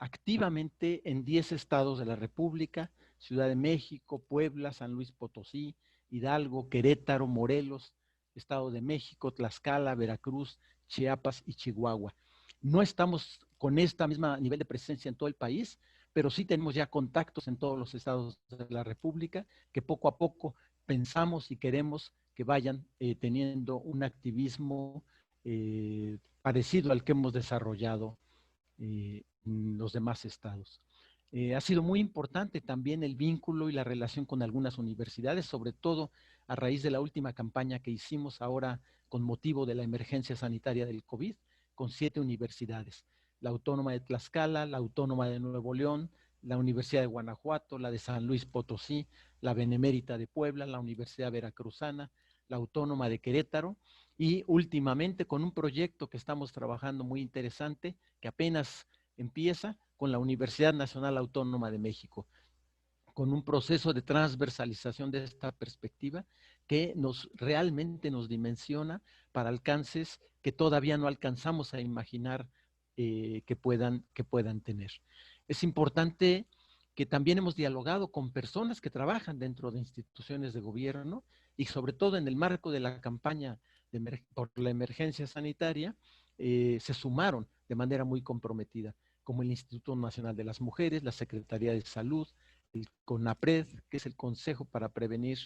activamente en 10 estados de la República: Ciudad de México, Puebla, San Luis Potosí, Hidalgo, Querétaro, Morelos, Estado de México, Tlaxcala, Veracruz, Chiapas y Chihuahua. No estamos con este mismo nivel de presencia en todo el país, pero sí tenemos ya contactos en todos los estados de la República que poco a poco pensamos y queremos que vayan teniendo un activismo parecido al que hemos desarrollado en los demás estados. Ha sido muy importante también el vínculo y la relación con algunas universidades, sobre todo a raíz de la última campaña que hicimos ahora con motivo de la emergencia sanitaria del COVID, con 7 universidades: la Autónoma de Tlaxcala, la Autónoma de Nuevo León, la Universidad de Guanajuato, la de San Luis Potosí, la Benemérita de Puebla, la Universidad Veracruzana, la Autónoma de Querétaro, y últimamente con un proyecto que estamos trabajando muy interesante, que apenas empieza, con la Universidad Nacional Autónoma de México, con un proceso de transversalización de esta perspectiva que realmente nos dimensiona para alcances que todavía no alcanzamos a imaginar que puedan tener. Es importante que también hemos dialogado con personas que trabajan dentro de instituciones de gobierno y sobre todo en el marco de la campaña por la emergencia sanitaria, se sumaron de manera muy comprometida, como el Instituto Nacional de las Mujeres, la Secretaría de Salud, el CONAPRED, que es el Consejo para Prevenir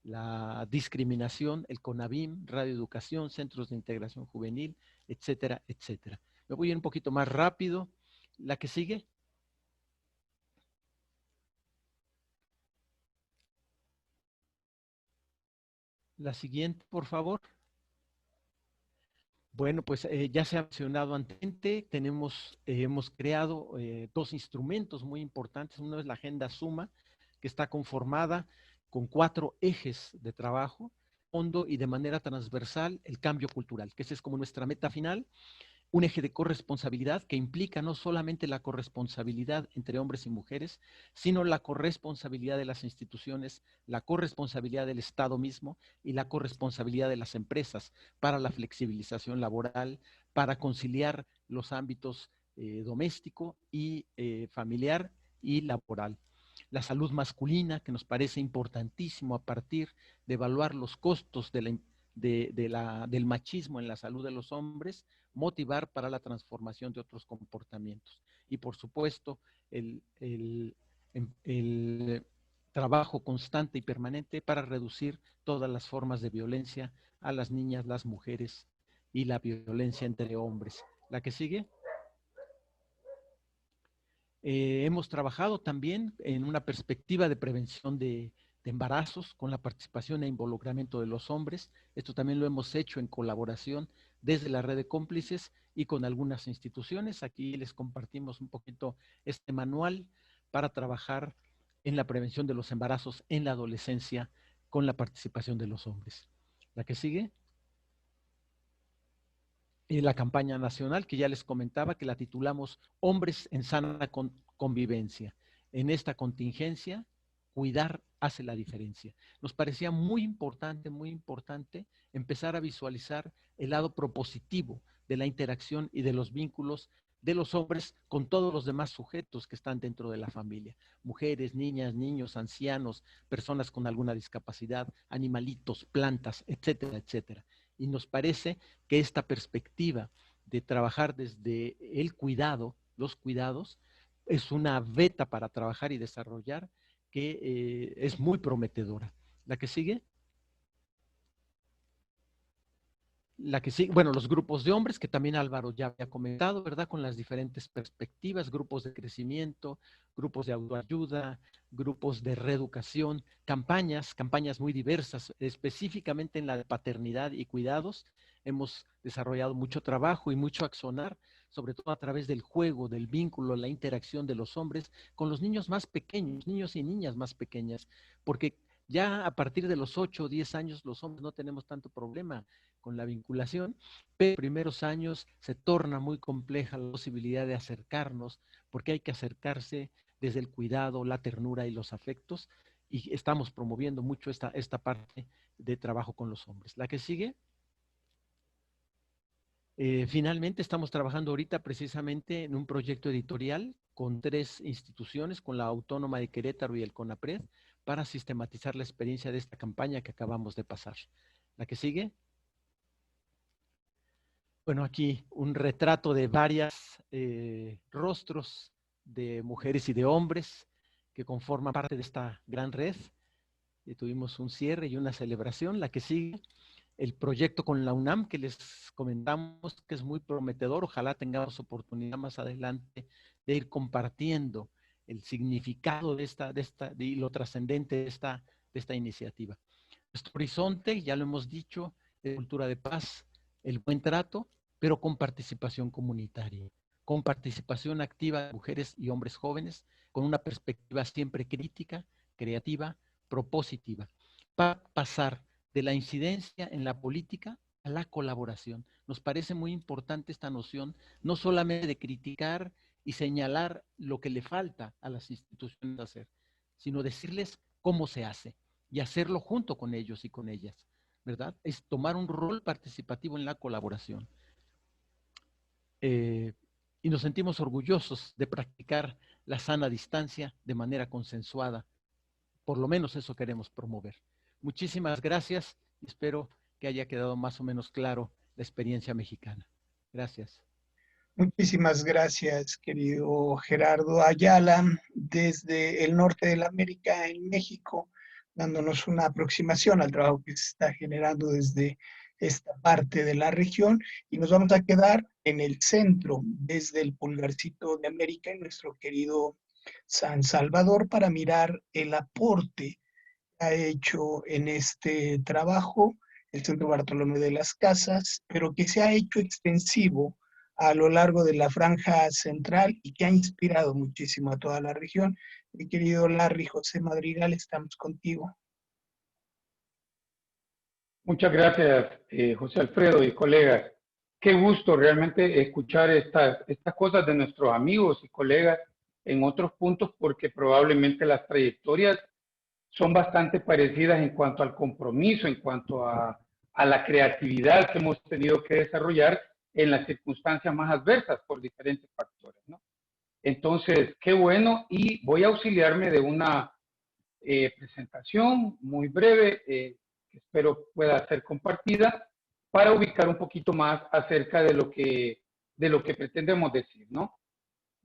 la Discriminación, el CONABIM, Radio Educación, Centros de Integración Juvenil, etcétera, etcétera. Me voy a ir un poquito más rápido. La que sigue. La siguiente, por favor. Bueno, pues ya se ha mencionado anteriormente, hemos creado 2 instrumentos muy importantes. Uno es la Agenda Suma, que está conformada con 4 ejes de trabajo, fondo y de manera transversal el cambio cultural, que esa es como nuestra meta final. Un eje de corresponsabilidad que implica no solamente la corresponsabilidad entre hombres y mujeres, sino la corresponsabilidad de las instituciones, la corresponsabilidad del Estado mismo y la corresponsabilidad de las empresas para la flexibilización laboral, para conciliar los ámbitos doméstico y familiar y laboral. La salud masculina, que nos parece importantísimo a partir de evaluar los costos del machismo en la salud de los hombres, motivar para la transformación de otros comportamientos. Y por supuesto, el trabajo constante y permanente para reducir todas las formas de violencia a las niñas, las mujeres y la violencia entre hombres. ¿La que sigue? Hemos trabajado también en una perspectiva de prevención de embarazos con la participación e involucramiento de los hombres. Esto también lo hemos hecho en colaboración desde la red de cómplices y con algunas instituciones. Aquí les compartimos un poquito este manual para trabajar en la prevención de los embarazos en la adolescencia con la participación de los hombres. ¿La que sigue? La campaña nacional que ya les comentaba, que la titulamos Hombres en sana convivencia. En esta contingencia, cuidar hace la diferencia. Nos parecía muy importante empezar a visualizar el lado propositivo de la interacción y de los vínculos de los hombres con todos los demás sujetos que están dentro de la familia. Mujeres, niñas, niños, ancianos, personas con alguna discapacidad, animalitos, plantas, etcétera, etcétera. Y nos parece que esta perspectiva de trabajar desde el cuidado, los cuidados, es una veta para trabajar y desarrollar que es muy prometedora. ¿La que sigue? La que sigue, bueno, los grupos de hombres, que también Álvaro ya había comentado, ¿verdad? Con las diferentes perspectivas, grupos de crecimiento, grupos de autoayuda, grupos de reeducación, campañas muy diversas, específicamente en la de paternidad y cuidados. Hemos desarrollado mucho trabajo y mucho accionar, sobre todo a través del juego, del vínculo, la interacción de los hombres con los niños más pequeños, niños y niñas más pequeñas, porque ya a partir de los 8 o 10 años los hombres no tenemos tanto problema con la vinculación, pero en los primeros años se torna muy compleja la posibilidad de acercarnos, porque hay que acercarse desde el cuidado, la ternura y los afectos, y estamos promoviendo mucho esta parte de trabajo con los hombres. ¿La que sigue? Finalmente estamos trabajando ahorita precisamente en un proyecto editorial con 3 instituciones, con la Autónoma de Querétaro y el CONAPRED, para sistematizar la experiencia de esta campaña que acabamos de pasar. ¿La que sigue? Bueno, aquí un retrato de varios rostros de mujeres y de hombres que conforman parte de esta gran red. Tuvimos un cierre y una celebración. La que sigue, el proyecto con la UNAM, que les comentamos que es muy prometedor. Ojalá tengamos oportunidad más adelante de ir compartiendo el significado y lo trascendente de esta iniciativa. Nuestro horizonte, ya lo hemos dicho, de cultura de paz, el buen trato, pero con participación comunitaria, con participación activa de mujeres y hombres jóvenes, con una perspectiva siempre crítica, creativa, propositiva, para pasar de la incidencia en la política a la colaboración. Nos parece muy importante esta noción, no solamente de criticar y señalar lo que le falta a las instituciones hacer, sino decirles cómo se hace y hacerlo junto con ellos y con ellas, ¿verdad? Es tomar un rol participativo en la colaboración. Y nos sentimos orgullosos de practicar la sana distancia de manera consensuada. Por lo menos eso queremos promover. Muchísimas gracias y espero que haya quedado más o menos claro la experiencia mexicana. Gracias. Muchísimas gracias, querido Gerardo Ayala, desde el norte de la América, en México, dándonos una aproximación al trabajo que se está generando desde esta parte de la región. Y nos vamos a quedar en el centro, desde el pulgarcito de América, en nuestro querido San Salvador, para mirar el aporte que ha hecho en este trabajo el Centro Bartolomé de las Casas, pero que se ha hecho extensivo a lo largo de la franja central y que ha inspirado muchísimo a toda la región. Mi querido Larry José Madrigal, estamos contigo. Muchas gracias, José Alfredo y colegas. Qué gusto realmente escuchar estas cosas de nuestros amigos y colegas en otros puntos, porque probablemente las trayectorias son bastante parecidas en cuanto al compromiso, en cuanto a la creatividad que hemos tenido que desarrollar en las circunstancias más adversas por diferentes factores, ¿no? Entonces, qué bueno, y voy a auxiliarme de una presentación muy breve, que espero pueda ser compartida, para ubicar un poquito más acerca de lo que pretendemos decir, ¿no?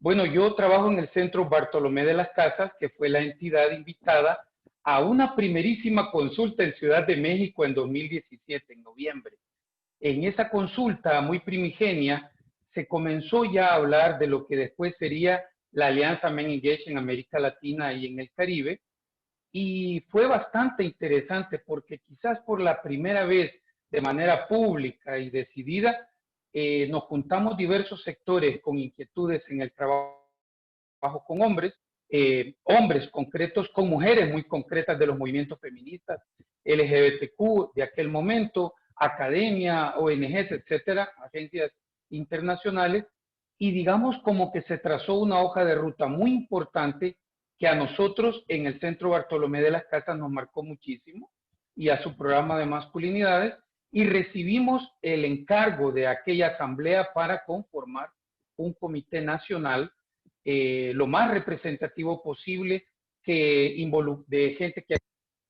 Bueno, yo trabajo en el Centro Bartolomé de las Casas, que fue la entidad invitada a una primerísima consulta en Ciudad de México en 2017, en noviembre. En esa consulta muy primigenia, se comenzó ya a hablar de lo que después sería la Alianza Men Engage en América Latina y en el Caribe, y fue bastante interesante porque quizás por la primera vez de manera pública y decidida, nos juntamos diversos sectores con inquietudes en el trabajo con hombres, hombres concretos con mujeres muy concretas de los movimientos feministas, LGBTQ de aquel momento, academia, ONGs, etcétera, agencias internacionales, y digamos como que se trazó una hoja de ruta muy importante que a nosotros en el Centro Bartolomé de las Casas nos marcó muchísimo, y a su programa de masculinidades, y recibimos el encargo de aquella asamblea para conformar un comité nacional lo más representativo posible de gente que está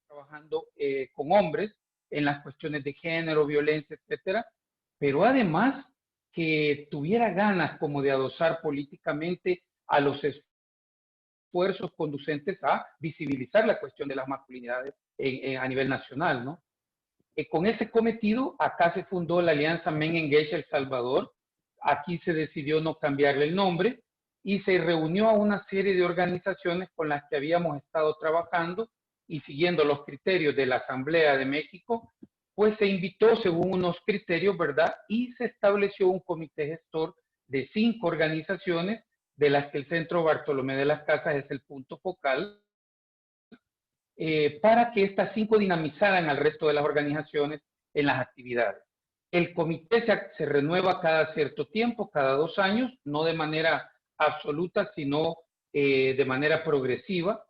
trabajando con hombres en las cuestiones de género, violencia, etcétera, pero además que tuviera ganas como de adosar políticamente a los esfuerzos conducentes a visibilizar la cuestión de las masculinidades a nivel nacional, ¿no? Con ese cometido, acá se fundó la Alianza Men Engage El Salvador. Aquí se decidió no cambiarle el nombre y se reunió a una serie de organizaciones con las que habíamos estado trabajando y siguiendo los criterios de la Asamblea de México, pues se invitó según unos criterios, ¿verdad? Y se estableció un comité gestor de 5 organizaciones, de las que el Centro Bartolomé de las Casas es el punto focal, para que estas 5 dinamizaran al resto de las organizaciones en las actividades. El comité se renueva cada cierto tiempo, cada 2 años, no de manera absoluta, sino de manera progresiva.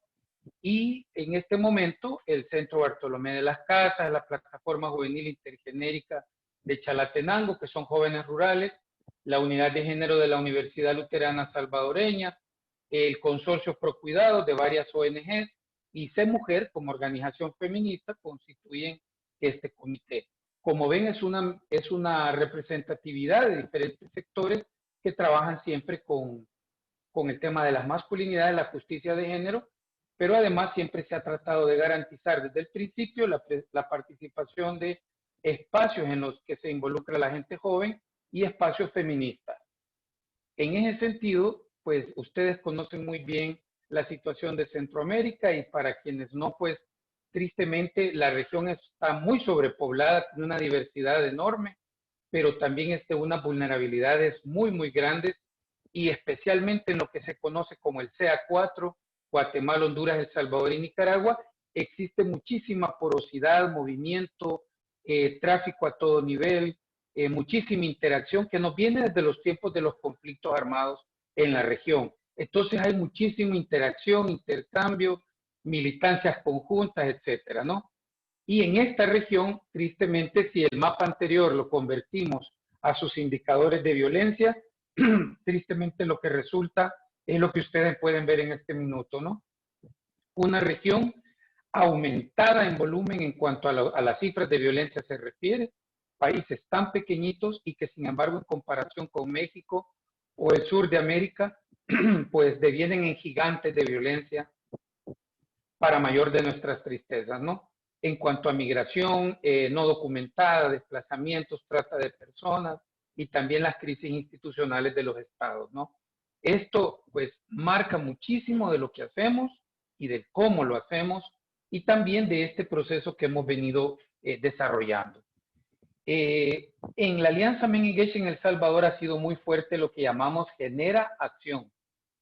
Y en este momento, el Centro Bartolomé de las Casas, la Plataforma Juvenil Intergenérica de Chalatenango, que son jóvenes rurales, la Unidad de Género de la Universidad Luterana Salvadoreña, el Consorcio Pro Cuidado de varias ONGs, y C Mujer, como organización feminista, constituyen este comité. Como ven, es una representatividad de diferentes sectores que trabajan siempre con el tema de las masculinidades, la justicia de género, pero además siempre se ha tratado de garantizar desde el principio la participación de espacios en los que se involucra la gente joven y espacios feministas. En ese sentido, pues ustedes conocen muy bien la situación de Centroamérica, y para quienes no, pues tristemente la región está muy sobrepoblada, tiene una diversidad enorme, pero también unas vulnerabilidades muy, muy grandes, y especialmente en lo que se conoce como el CA4, Guatemala, Honduras, El Salvador y Nicaragua, existe muchísima porosidad, movimiento, tráfico a todo nivel, muchísima interacción que nos viene desde los tiempos de los conflictos armados en la región. Entonces hay muchísima interacción, intercambio, militancias conjuntas, etcétera, ¿no? Y en esta región, tristemente, si el mapa anterior lo convertimos a sus indicadores de violencia, tristemente lo que resulta es lo que ustedes pueden ver en este minuto, ¿no? Una región aumentada en volumen en cuanto a las cifras de violencia se refiere, países tan pequeñitos y que sin embargo en comparación con México o el sur de América, pues devienen en gigantes de violencia para mayor de nuestras tristezas, ¿no? En cuanto a migración no documentada, desplazamientos, trata de personas y también las crisis institucionales de los estados, ¿no? Esto pues marca muchísimo de lo que hacemos y de cómo lo hacemos y también de este proceso que hemos venido desarrollando. En la Alianza Men Engage en El Salvador ha sido muy fuerte lo que llamamos genera acción.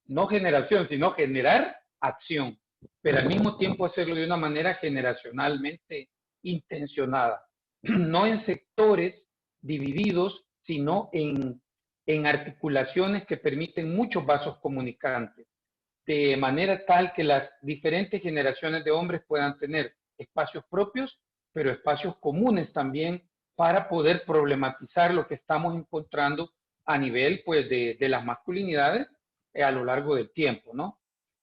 No generación, sino generar acción, pero al mismo tiempo hacerlo de una manera generacionalmente intencionada. No en sectores divididos, sino en articulaciones que permiten muchos vasos comunicantes, de manera tal que las diferentes generaciones de hombres puedan tener espacios propios, pero espacios comunes también para poder problematizar lo que estamos encontrando a nivel pues, de las masculinidades a lo largo del tiempo, ¿no?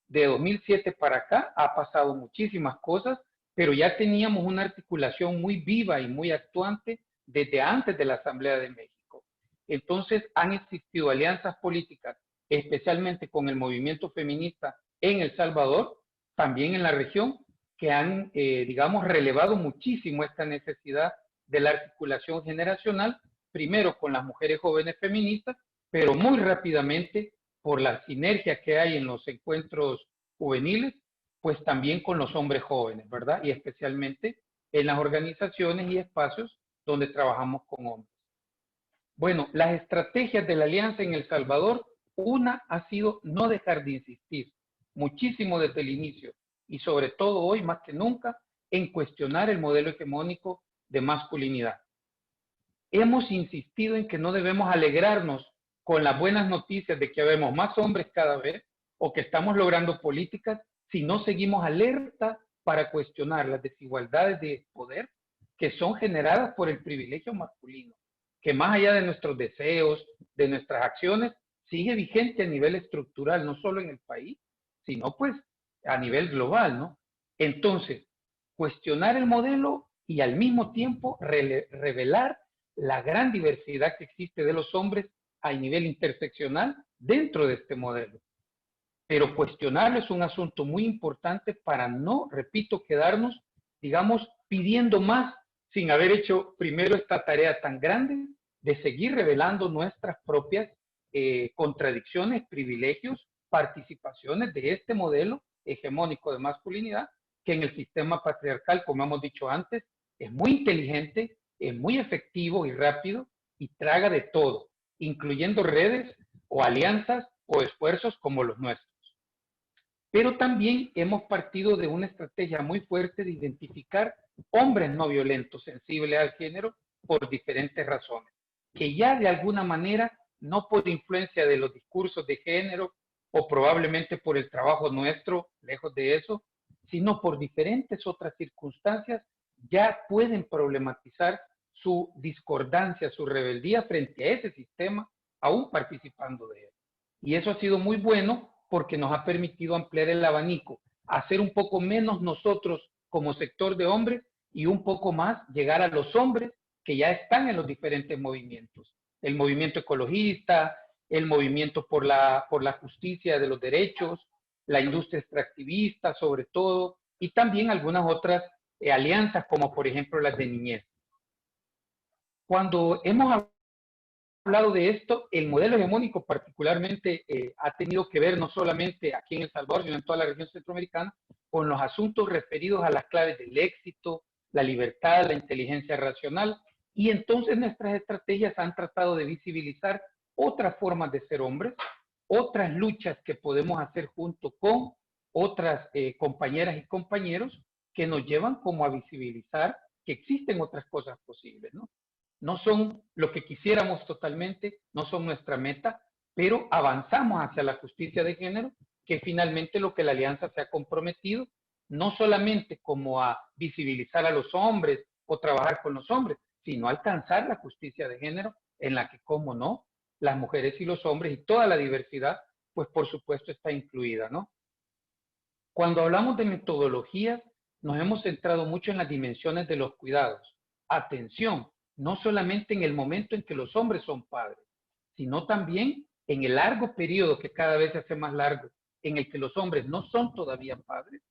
De 2007 para acá ha pasado muchísimas cosas, pero ya teníamos una articulación muy viva y muy actuante desde antes de la Asamblea de México. Entonces han existido alianzas políticas, especialmente con el movimiento feminista en El Salvador, también en la región, que han, digamos, relevado muchísimo esta necesidad de la articulación generacional, primero con las mujeres jóvenes feministas, pero muy rápidamente por la sinergia que hay en los encuentros juveniles, pues también con los hombres jóvenes, ¿verdad? Y especialmente en las organizaciones y espacios donde trabajamos con hombres. Bueno, las estrategias de la Alianza en El Salvador, una ha sido no dejar de insistir muchísimo desde el inicio y sobre todo hoy más que nunca en cuestionar el modelo hegemónico de masculinidad. Hemos insistido en que no debemos alegrarnos con las buenas noticias de que habemos más hombres cada vez o que estamos logrando políticas si no seguimos alerta para cuestionar las desigualdades de poder que son generadas por el privilegio masculino, que más allá de nuestros deseos, de nuestras acciones, sigue vigente a nivel estructural, no solo en el país, sino pues a nivel global, ¿no? Entonces, cuestionar el modelo y al mismo tiempo revelar la gran diversidad que existe de los hombres a nivel interseccional dentro de este modelo. Pero cuestionarlo es un asunto muy importante para no, repito, quedarnos, digamos, pidiendo más sin haber hecho primero esta tarea tan grande de seguir revelando nuestras propias contradicciones, privilegios, participaciones de este modelo hegemónico de masculinidad que en el sistema patriarcal, como hemos dicho antes, es muy inteligente, es muy efectivo y rápido y traga de todo, incluyendo redes o alianzas o esfuerzos como los nuestros. Pero también hemos partido de una estrategia muy fuerte de identificar hombres no violentos, sensibles al género, por diferentes razones, que ya de alguna manera, no por influencia de los discursos de género o probablemente por el trabajo nuestro, lejos de eso, sino por diferentes otras circunstancias, ya pueden problematizar su discordancia, su rebeldía frente a ese sistema, aún participando de él. Y eso ha sido muy bueno porque nos ha permitido ampliar el abanico, hacer un poco menos nosotros como sector de hombres y un poco más llegar a los hombres que ya están en los diferentes movimientos. El movimiento ecologista, el movimiento por la justicia de los derechos, la industria extractivista sobre todo, y también algunas otras alianzas como por ejemplo las de niñez. Cuando hemos hablado de esto, el modelo hegemónico particularmente ha tenido que ver no solamente aquí en El Salvador, sino en toda la región centroamericana, con los asuntos referidos a las claves del éxito, la libertad, la inteligencia racional, y entonces nuestras estrategias han tratado de visibilizar otras formas de ser hombres, otras luchas que podemos hacer junto con otras compañeras y compañeros que nos llevan como a visibilizar que existen otras cosas posibles, ¿no? No son lo que quisiéramos totalmente, no son nuestra meta, pero avanzamos hacia la justicia de género, que finalmente lo que la Alianza se ha comprometido, no solamente como a visibilizar a los hombres o trabajar con los hombres, sino alcanzar la justicia de género en la que, como no, las mujeres y los hombres y toda la diversidad, pues por supuesto está incluida, ¿no? Cuando hablamos de metodologías, nos hemos centrado mucho en las dimensiones de los cuidados. Atención, no solamente en el momento en que los hombres son padres, sino también en el largo periodo que cada vez se hace más largo, en el que los hombres no son todavía padres,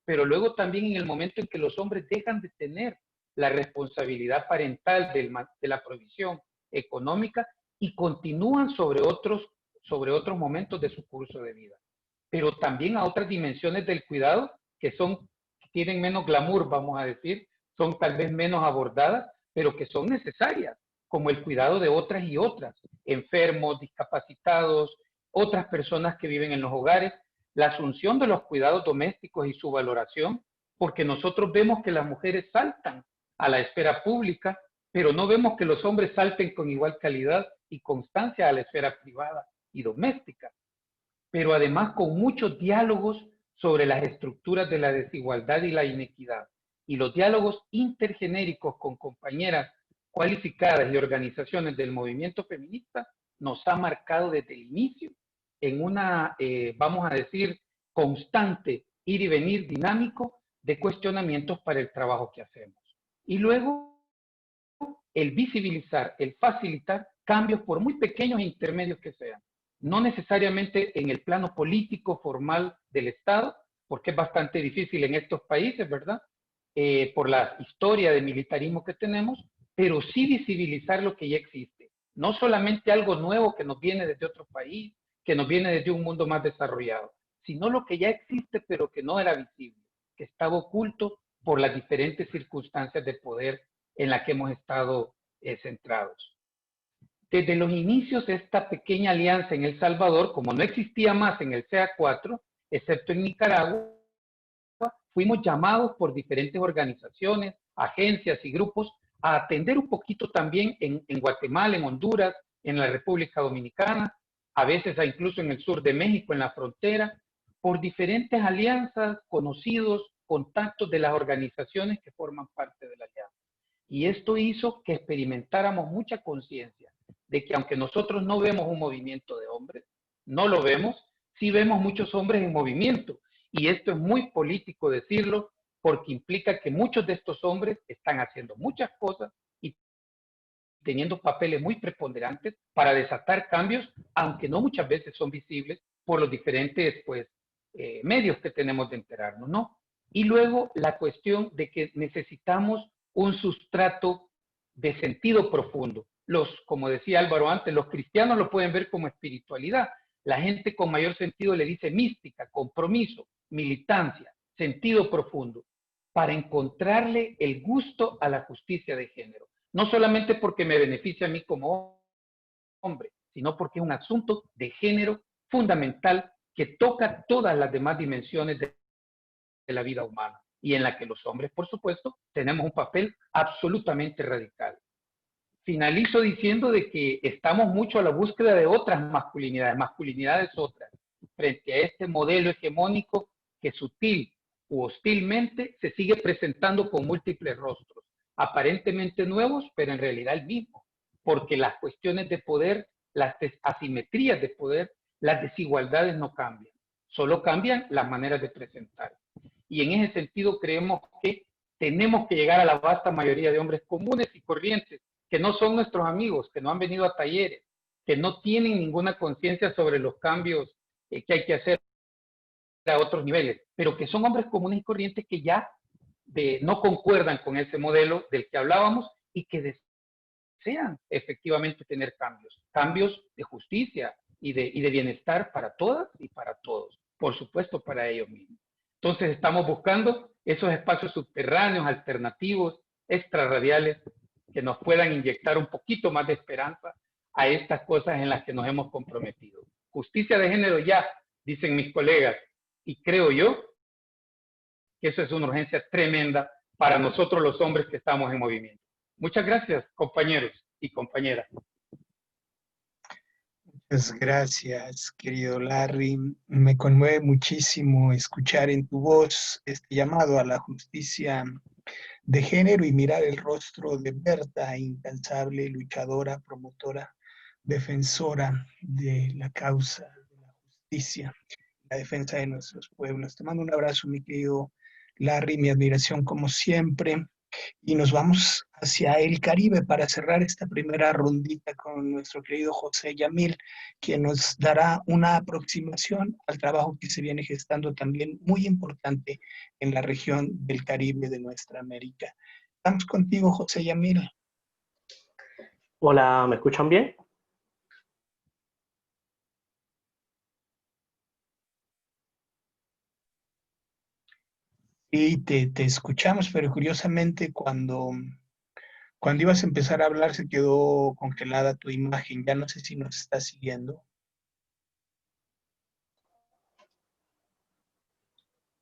pero luego también en el momento en que los hombres dejan de tener la responsabilidad parental de la provisión económica y continúan sobre otros momentos de su curso de vida. Pero también a otras dimensiones del cuidado que tienen menos glamour, vamos a decir, son tal vez menos abordadas, pero que son necesarias, como el cuidado de otras y otras, enfermos, discapacitados, otras personas que viven en los hogares, la asunción de los cuidados domésticos y su valoración, porque nosotros vemos que las mujeres saltan a la esfera pública, pero no vemos que los hombres salten con igual calidad y constancia a la esfera privada y doméstica. Pero además con muchos diálogos sobre las estructuras de la desigualdad y la inequidad. Y los diálogos intergenéricos con compañeras cualificadas y organizaciones del movimiento feminista nos ha marcado desde el inicio en una, vamos a decir, constante ir y venir dinámico de cuestionamientos para el trabajo que hacemos. Y luego, el visibilizar, el facilitar cambios por muy pequeños e intermedios que sean. No necesariamente en el plano político formal del Estado, porque es bastante difícil en estos países, ¿verdad? Por la historia de militarismo que tenemos, pero sí visibilizar lo que ya existe. No solamente algo nuevo que nos viene desde otro país, que nos viene desde un mundo más desarrollado, sino lo que ya existe pero que no era visible, que estaba oculto por las diferentes circunstancias de poder en las que hemos estado centrados. Desde los inicios de esta pequeña alianza en El Salvador, como no existía más en el CA4, excepto en Nicaragua, fuimos llamados por diferentes organizaciones, agencias y grupos a atender un poquito también en Guatemala, en Honduras, en la República Dominicana, a veces incluso en el sur de México, en la frontera, por diferentes alianzas, conocidos, contactos de las organizaciones que forman parte de la alianza. Y esto hizo que experimentáramos mucha conciencia de que aunque nosotros no vemos un movimiento de hombres, no lo vemos, sí vemos muchos hombres en movimiento. Y esto es muy político decirlo, porque implica que muchos de estos hombres están haciendo muchas cosas y teniendo papeles muy preponderantes para desatar cambios, aunque no muchas veces son visibles por los diferentes medios que tenemos de enterarnos, ¿no? Y luego la cuestión de que necesitamos un sustrato de sentido profundo. Como decía Álvaro antes, los cristianos lo pueden ver como espiritualidad. La gente con mayor sentido le dice mística, compromiso, militancia, sentido profundo, para encontrarle el gusto a la justicia de género. No solamente porque me beneficia a mí como hombre, sino porque es un asunto de género fundamental que toca todas las demás dimensiones de la vida humana y en la que los hombres, por supuesto, tenemos un papel absolutamente radical. Finalizo diciendo de que estamos mucho a la búsqueda de otras masculinidades otras, frente a este modelo hegemónico que sutil u hostilmente se sigue presentando con múltiples rostros, aparentemente nuevos, pero en realidad el mismo, porque las cuestiones de poder, las asimetrías de poder, las desigualdades no cambian, solo cambian las maneras de presentar. Y en ese sentido creemos que tenemos que llegar a la vasta mayoría de hombres comunes y corrientes, que no son nuestros amigos, que no han venido a talleres, que no tienen ninguna conciencia sobre los cambios que hay que hacer a otros niveles, pero que son hombres comunes y corrientes que ya no concuerdan con ese modelo del que hablábamos y que desean efectivamente tener cambios de justicia y de bienestar para todas y para todos, por supuesto para ellos mismos. Entonces estamos buscando esos espacios subterráneos, alternativos, extrarradiales, que nos puedan inyectar un poquito más de esperanza a estas cosas en las que nos hemos comprometido. Justicia de género ya, dicen mis colegas, y creo yo que eso es una urgencia tremenda para nosotros los hombres que estamos en movimiento. Muchas gracias, compañeros y compañeras. Muchas gracias, querido Larry. Me conmueve muchísimo escuchar en tu voz este llamado a la justicia de género y mirar el rostro de Berta, incansable, luchadora, promotora, defensora de la causa de la justicia, la defensa de nuestros pueblos. Te mando un abrazo, mi querido Larry, mi admiración como siempre. Y nos vamos hacia el Caribe para cerrar esta primera rondita con nuestro querido José Yamil, quien nos dará una aproximación al trabajo que se viene gestando también muy importante en la región del Caribe de nuestra América. Estamos contigo, José Yamil. Hola, ¿me escuchan bien? Sí, te escuchamos, pero curiosamente cuando ibas a empezar a hablar se quedó congelada tu imagen. Ya no sé si nos estás siguiendo.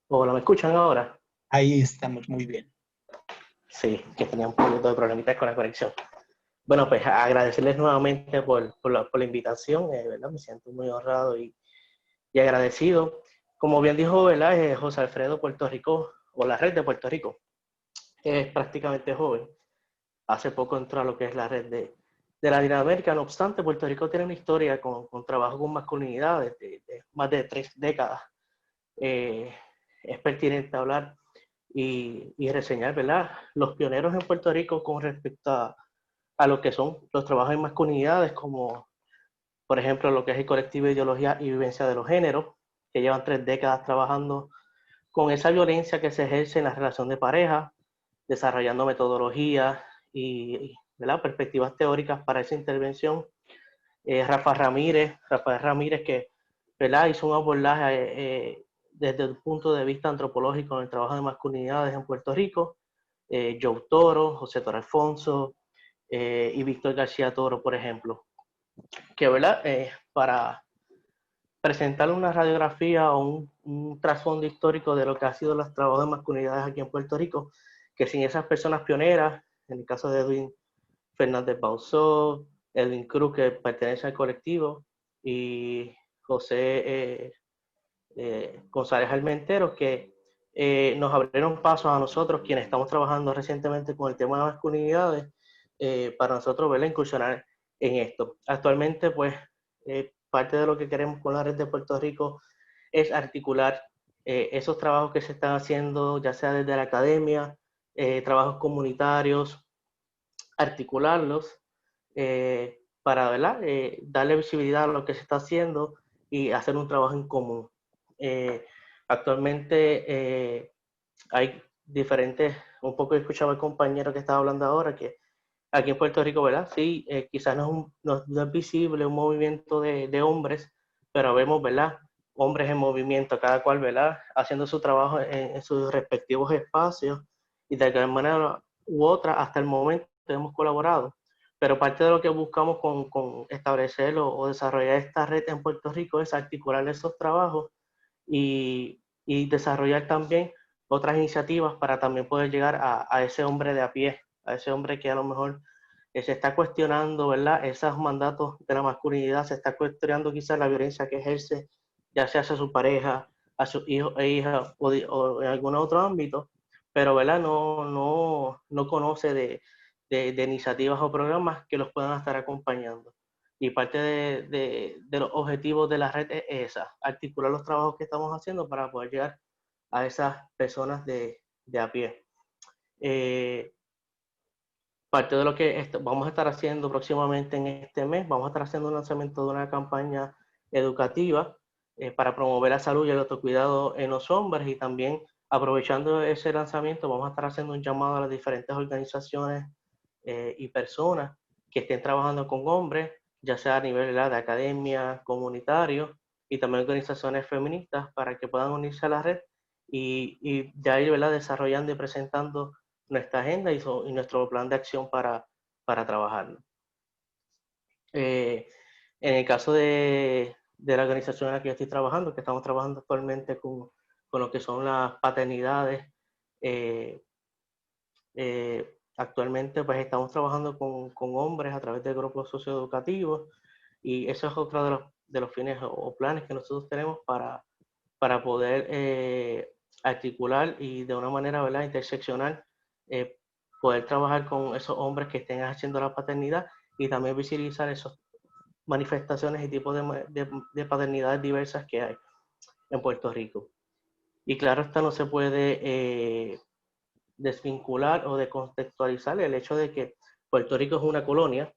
Hola, ¿me escuchan ahora? Ahí estamos, muy bien. Sí, que tenía un poquito de problemitas con la conexión. Bueno, pues agradecerles nuevamente por la invitación, ¿verdad? Me siento muy honrado y agradecido. Como bien dijo, ¿verdad? José Alfredo Puerto Rico, o la red de Puerto Rico, es prácticamente joven. hace poco entró a lo que es la red de Latinoamérica. No obstante, Puerto Rico tiene una historia con trabajo con masculinidades de más de 3 décadas. Es pertinente hablar y reseñar, ¿verdad?, los pioneros en Puerto Rico con respecto a lo que son los trabajos en masculinidades, como por ejemplo lo que es el colectivo de ideología y vivencia de los géneros, que llevan 3 décadas trabajando con esa violencia que se ejerce en la relación de pareja, desarrollando metodologías y ¿verdad?, perspectivas teóricas para esa intervención. Rafael Ramírez, que, ¿verdad?, hizo un abordaje desde el punto de vista antropológico en el trabajo de masculinidades en Puerto Rico. Joe Toro, José Toro Alfonso y Víctor García Toro, por ejemplo, que, ¿verdad?, para presentar una radiografía o un trasfondo histórico de lo que ha sido los trabajos de masculinidades aquí en Puerto Rico, que sin esas personas pioneras, en el caso de Edwin Fernández Bauzó, Edwin Cruz, que pertenece al colectivo, y José González Almenteros, que nos abrieron pasos a nosotros, quienes estamos trabajando recientemente con el tema de masculinidades, para nosotros verla incursionar en esto. Actualmente, pues, parte de lo que queremos con la red de Puerto Rico es articular esos trabajos que se están haciendo, ya sea desde la academia, trabajos comunitarios, articularlos para, ¿verdad?, darle visibilidad a lo que se está haciendo y hacer un trabajo en común. Actualmente hay diferentes, un poco escuchaba el compañero que estaba hablando ahora, que aquí en Puerto Rico, ¿verdad?, sí, quizás no es visible un movimiento de hombres, pero vemos, ¿verdad?, hombres en movimiento, cada cual, ¿verdad?, haciendo su trabajo en sus respectivos espacios, y de alguna manera u otra, hasta el momento hemos colaborado. Pero parte de lo que buscamos con establecer o desarrollar esta red en Puerto Rico es articular esos trabajos y desarrollar también otras iniciativas para también poder llegar a ese hombre de a pie, a ese hombre que a lo mejor se está cuestionando, ¿verdad?, esos mandatos de la masculinidad, se está cuestionando quizás la violencia que ejerce, ya sea hacia su pareja, a sus hijos e hijas o en algún otro ámbito, pero, ¿verdad?, no conoce de iniciativas o programas que los puedan estar acompañando. Y parte de los objetivos de la red es esa, articular los trabajos que estamos haciendo para poder llegar a esas personas de a pie. Parte de lo que vamos a estar haciendo próximamente en este mes, vamos a estar haciendo un lanzamiento de una campaña educativa para promover la salud y el autocuidado en los hombres, y también aprovechando ese lanzamiento vamos a estar haciendo un llamado a las diferentes organizaciones y personas que estén trabajando con hombres, ya sea a nivel de academia, comunitario, y también organizaciones feministas, para que puedan unirse a la red y ya ir, ¿verdad?, desarrollando y presentando nuestra agenda y nuestro plan de acción para trabajarlo. En el caso de la organización en la que yo estoy trabajando, que estamos trabajando actualmente con lo que son las paternidades, actualmente pues estamos trabajando con hombres a través de grupos socioeducativos, y eso es otro de los fines o planes que nosotros tenemos para poder articular y de una manera, ¿verdad?, interseccional, poder trabajar con esos hombres que estén haciendo la paternidad y también visibilizar esas manifestaciones y tipos de paternidades diversas que hay en Puerto Rico. Y claro, esta no se puede desvincular o descontextualizar el hecho de que Puerto Rico es una colonia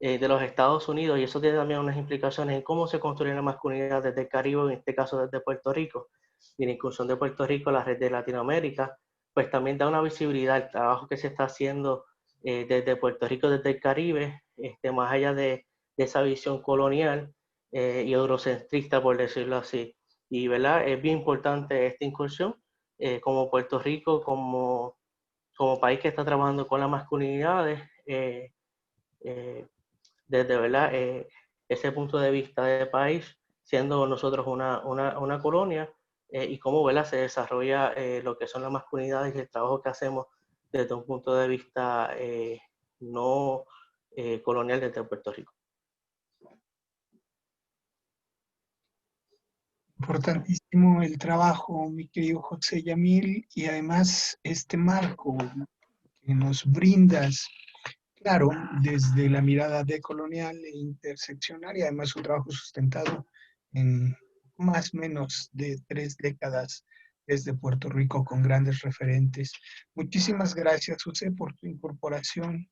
de los Estados Unidos, y eso tiene también unas implicaciones en cómo se construye la masculinidad desde el Caribe, en este caso desde Puerto Rico, y la inclusión de Puerto Rico en la red de Latinoamérica, pues también da una visibilidad al trabajo que se está haciendo desde Puerto Rico, desde el Caribe, más allá de esa visión colonial y eurocentrista, por decirlo así. Y, ¿verdad?, es bien importante esta incursión como Puerto Rico, como país que está trabajando con las masculinidades, desde, ¿verdad?, ese punto de vista de país, siendo nosotros una colonia, y cómo, ¿verdad?, se desarrolla lo que son las masculinidades y el trabajo que hacemos desde un punto de vista no colonial desde Puerto Rico. Importantísimo el trabajo, mi querido José Yamil, y además este marco que nos brindas claro, desde la mirada decolonial e interseccional y además su trabajo sustentado en más o menos de 3 décadas desde Puerto Rico con grandes referentes. Muchísimas gracias, José, por tu incorporación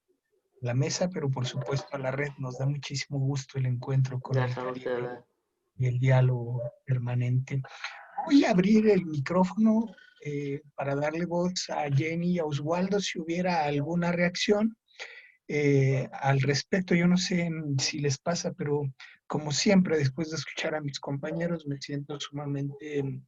a la mesa, pero por supuesto a la red. Nos da muchísimo gusto el encuentro con el Gracias a Caribe ustedes. y el diálogo permanente. Voy a abrir el micrófono para darle voz a Jenny y a Oswaldo si hubiera alguna reacción al respecto. Yo no sé si les pasa, pero como siempre, después de escuchar a mis compañeros, me siento sumamente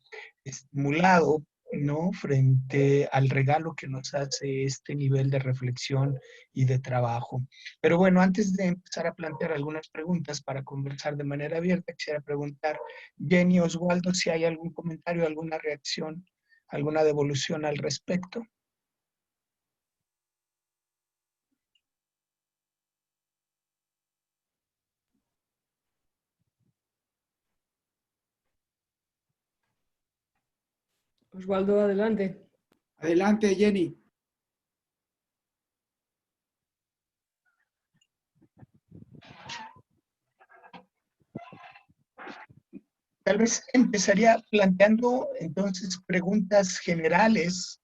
estimulado, ¿no? Frente al regalo que nos hace este nivel de reflexión y de trabajo. Pero bueno, antes de empezar a plantear algunas preguntas para conversar de manera abierta, quisiera preguntar, Jenny, Oswaldo, si hay algún comentario, alguna reacción, alguna devolución al respecto. Oswaldo, adelante. Adelante, Jenny. Tal vez empezaría planteando entonces preguntas generales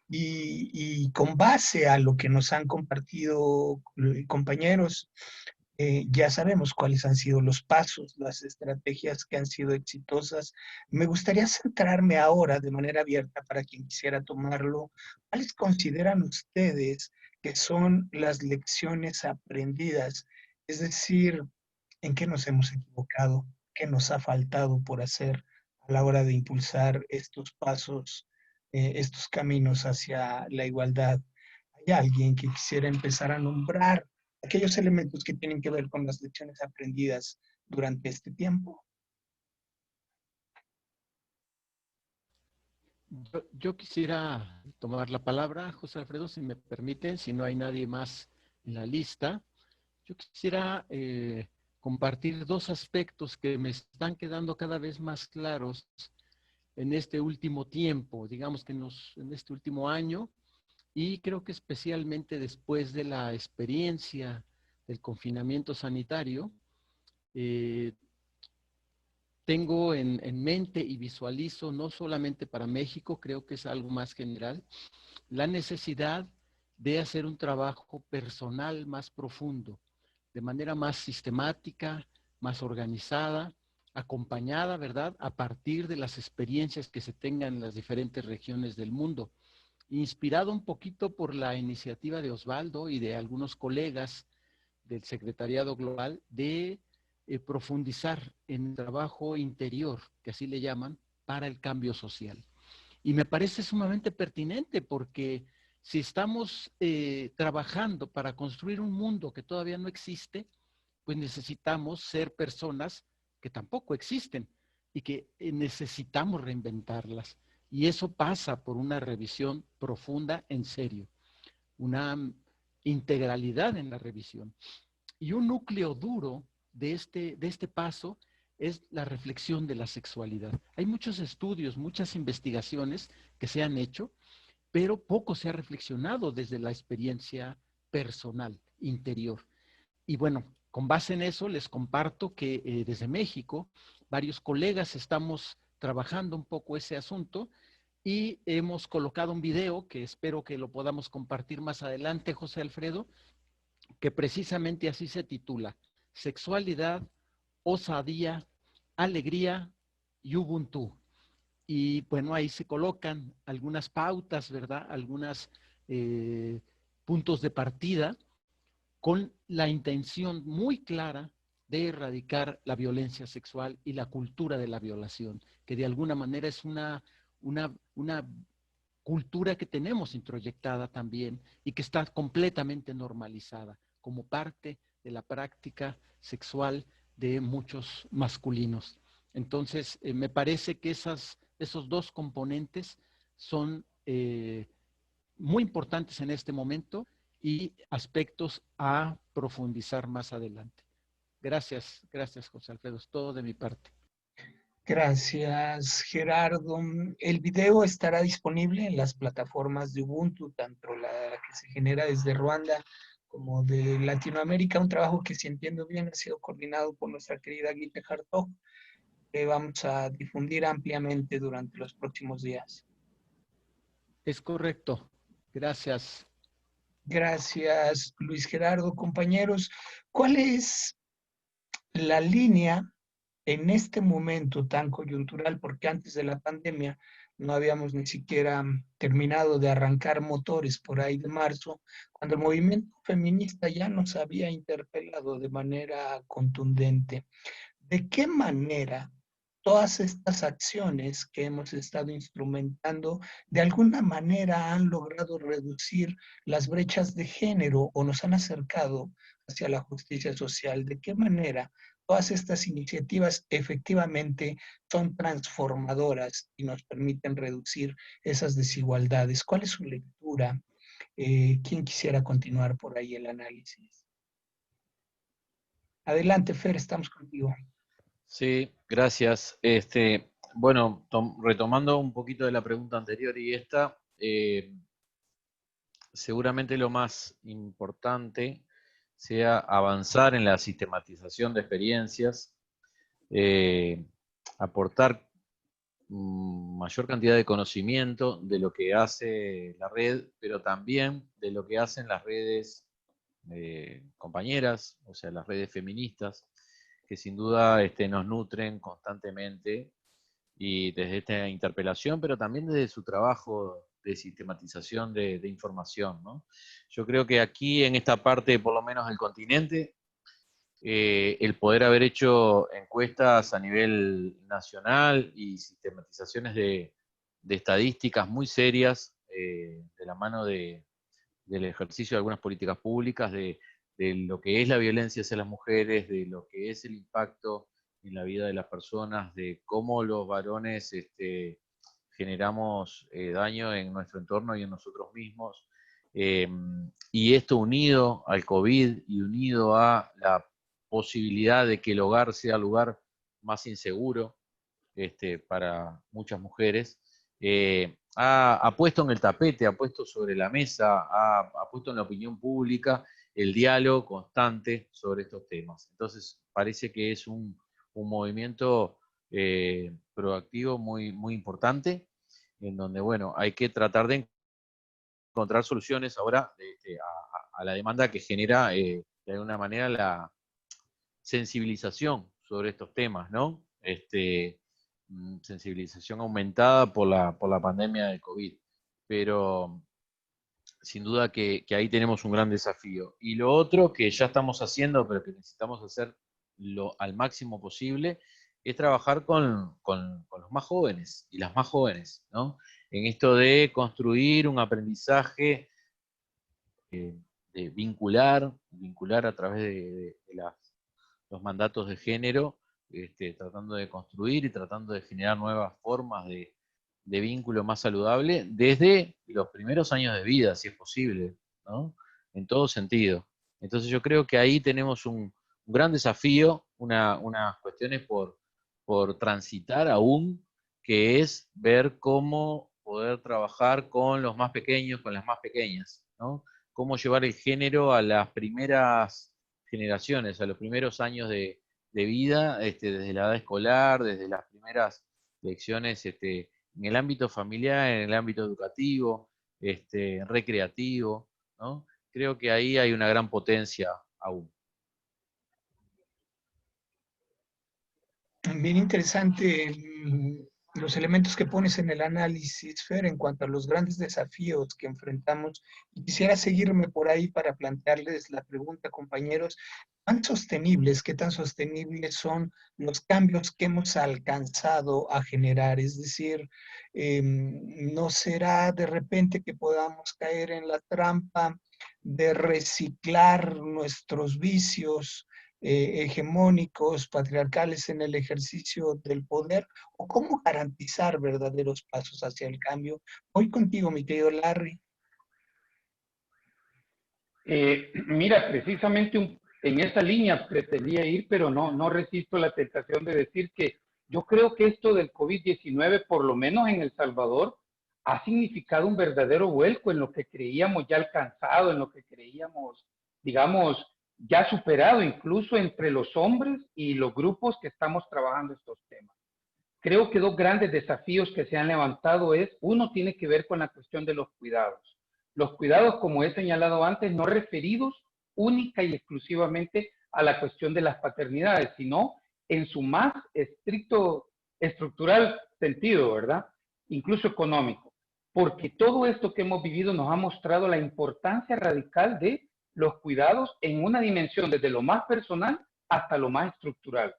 y con base a lo que nos han compartido compañeros, ya sabemos cuáles han sido los pasos, las estrategias que han sido exitosas. Me gustaría centrarme ahora de manera abierta para quien quisiera tomarlo. ¿Cuáles consideran ustedes que son las lecciones aprendidas? Es decir, ¿en qué nos hemos equivocado? ¿Qué nos ha faltado por hacer a la hora de impulsar estos pasos, estos caminos hacia la igualdad? ¿Hay alguien que quisiera empezar a nombrar aquellos elementos que tienen que ver con las lecciones aprendidas durante este tiempo? Yo quisiera tomar la palabra, José Alfredo, si me permiten, si no hay nadie más en la lista. Yo quisiera compartir dos aspectos que me están quedando cada vez más claros en este último tiempo, digamos que en este último año, y creo que especialmente después de la experiencia del confinamiento sanitario, eh, tengo en mente y visualizo, no solamente para México, creo que es algo más general, la necesidad de hacer un trabajo personal más profundo, de manera más sistemática, más organizada, acompañada, ¿verdad?, a partir de las experiencias que se tengan en las diferentes regiones del mundo. Inspirado un poquito por la iniciativa de Osvaldo y de algunos colegas del Secretariado Global de profundizar en el trabajo interior, que así le llaman, para el cambio social. Y me parece sumamente pertinente porque si estamos trabajando para construir un mundo que todavía no existe, pues necesitamos ser personas que tampoco existen y que necesitamos reinventarlas. Y eso pasa por una revisión profunda, en serio, una integralidad en la revisión. Y un núcleo duro de este paso es la reflexión de la sexualidad. Hay muchos estudios, muchas investigaciones que se han hecho, pero poco se ha reflexionado desde la experiencia personal, interior. Y bueno, con base en eso les comparto que desde México varios colegas estamos trabajando un poco ese asunto y hemos colocado un video que espero que lo podamos compartir más adelante, José Alfredo, que precisamente así se titula: Sexualidad, Osadía, Alegría y Ubuntu. Y bueno, ahí se colocan algunas pautas, ¿verdad? Algunos puntos de partida con la intención muy clara de erradicar la violencia sexual y la cultura de la violación, que de alguna manera es una cultura que tenemos introyectada también y que está completamente normalizada como parte de la práctica sexual de muchos masculinos. Entonces, me parece que esos dos componentes son muy importantes en este momento y aspectos a profundizar más adelante. Gracias, José Alfredo. Es todo de mi parte. Gracias, Gerardo. El video estará disponible en las plataformas de Ubuntu, tanto la que se genera desde Ruanda como de Latinoamérica, un trabajo que, si entiendo bien, ha sido coordinado por nuestra querida Guita Hartog, que vamos a difundir ampliamente durante los próximos días. Es correcto. Gracias. Gracias, Luis Gerardo. Compañeros, ¿cuál es la línea en este momento tan coyuntural? Porque antes de la pandemia no habíamos ni siquiera terminado de arrancar motores por ahí de marzo, cuando el movimiento feminista ya nos había interpelado de manera contundente. ¿De qué manera todas estas acciones que hemos estado instrumentando de alguna manera han logrado reducir las brechas de género o nos han acercado hacia la justicia social? ¿De qué manera todas estas iniciativas efectivamente son transformadoras y nos permiten reducir esas desigualdades? ¿Cuál es su lectura? ¿Quién quisiera continuar por ahí el análisis? Adelante, Fer, estamos contigo. Sí, gracias. Bueno, retomando un poquito de la pregunta anterior y esta, seguramente lo más importante sea avanzar en la sistematización de experiencias, aportar mayor cantidad de conocimiento de lo que hace la red, pero también de lo que hacen las redes compañeras, o sea, las redes feministas, que sin duda nos nutren constantemente y desde esta interpelación, pero también desde su trabajo de sistematización de información, ¿no? Yo creo que aquí, en esta parte, por lo menos del continente, el poder haber hecho encuestas a nivel nacional y sistematizaciones de estadísticas muy serias, de la mano del ejercicio de algunas políticas públicas, de lo que es la violencia hacia las mujeres, de lo que es el impacto en la vida de las personas, de cómo los varones generamos daño en nuestro entorno y en nosotros mismos. Y esto unido al COVID y unido a la posibilidad de que el hogar sea el lugar más inseguro para muchas mujeres, ha puesto en el tapete, ha puesto sobre la mesa, ha puesto en la opinión pública el diálogo constante sobre estos temas. Entonces, parece que es un movimiento proactivo muy, muy importante, en donde, bueno, hay que tratar de encontrar soluciones ahora a la demanda que genera, de alguna manera, la sensibilización sobre estos temas, ¿no? Sensibilización aumentada por la pandemia del COVID. Pero sin duda que ahí tenemos un gran desafío. Y lo otro que ya estamos haciendo, pero que necesitamos hacerlo al máximo posible, es trabajar con los más jóvenes y las más jóvenes, ¿no? En esto de construir un aprendizaje, de vincular a través de los mandatos de género, tratando de construir y tratando de generar nuevas formas de vínculo más saludable desde los primeros años de vida, si es posible, ¿no? En todo sentido. Entonces yo creo que ahí tenemos un gran desafío, unas cuestiones por transitar aún, que es ver cómo poder trabajar con los más pequeños, con las más pequeñas, ¿no? Cómo llevar el género a las primeras generaciones, a los primeros años de vida, desde la edad escolar, desde las primeras lecciones, en el ámbito familiar, en el ámbito educativo, recreativo, ¿no? Creo que ahí hay una gran potencia aún. Bien interesante los elementos que pones en el análisis, Fer, en cuanto a los grandes desafíos que enfrentamos. Y quisiera seguirme por ahí para plantearles la pregunta, compañeros, qué tan sostenibles son los cambios que hemos alcanzado a generar? Es decir, ¿no será de repente que podamos caer en la trampa de reciclar nuestros vicios hegemónicos, patriarcales en el ejercicio del poder? ¿O cómo garantizar verdaderos pasos hacia el cambio? Voy contigo, mi querido Larry. Mira, precisamente en esa línea pretendía ir, pero no resisto la tentación de decir que yo creo que esto del COVID-19, por lo menos en El Salvador, ha significado un verdadero vuelco en lo que creíamos ya alcanzado, en lo que creíamos digamos, ya superado incluso entre los hombres y los grupos que estamos trabajando estos temas. Creo que dos grandes desafíos que se han levantado es, uno tiene que ver con la cuestión de los cuidados. Los cuidados, como he señalado antes, no referidos única y exclusivamente a la cuestión de las paternidades, sino en su más estricto, estructural sentido, ¿verdad? Incluso económico. Porque todo esto que hemos vivido nos ha mostrado la importancia radical de los cuidados en una dimensión desde lo más personal hasta lo más estructural.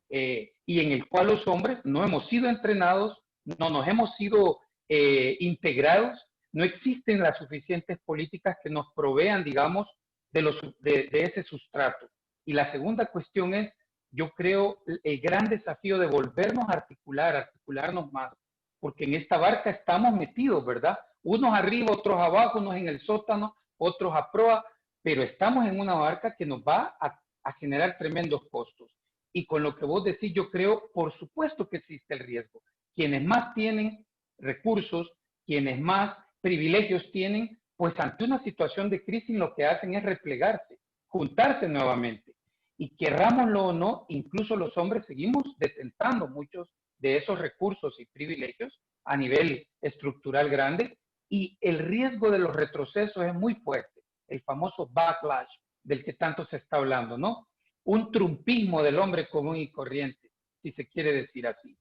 Y en el cual los hombres no hemos sido entrenados, no nos hemos sido integrados, no existen las suficientes políticas que nos provean, digamos, de ese sustrato. Y la segunda cuestión es, yo creo, el gran desafío de volvernos a articularnos más, porque en esta barca estamos metidos, ¿verdad? Unos arriba, otros abajo, unos en el sótano, otros a proa, pero estamos en una barca que nos va a generar tremendos costos. Y con lo que vos decís, yo creo, por supuesto que existe el riesgo. Quienes más tienen recursos, quienes más privilegios tienen, pues ante una situación de crisis lo que hacen es replegarse, juntarse nuevamente. Y querrámoslo o no, incluso los hombres seguimos detentando muchos de esos recursos y privilegios a nivel estructural grande, y el riesgo de los retrocesos es muy fuerte, el famoso backlash del que tanto se está hablando, ¿no? Un trumpismo del hombre común y corriente, si se quiere decir así.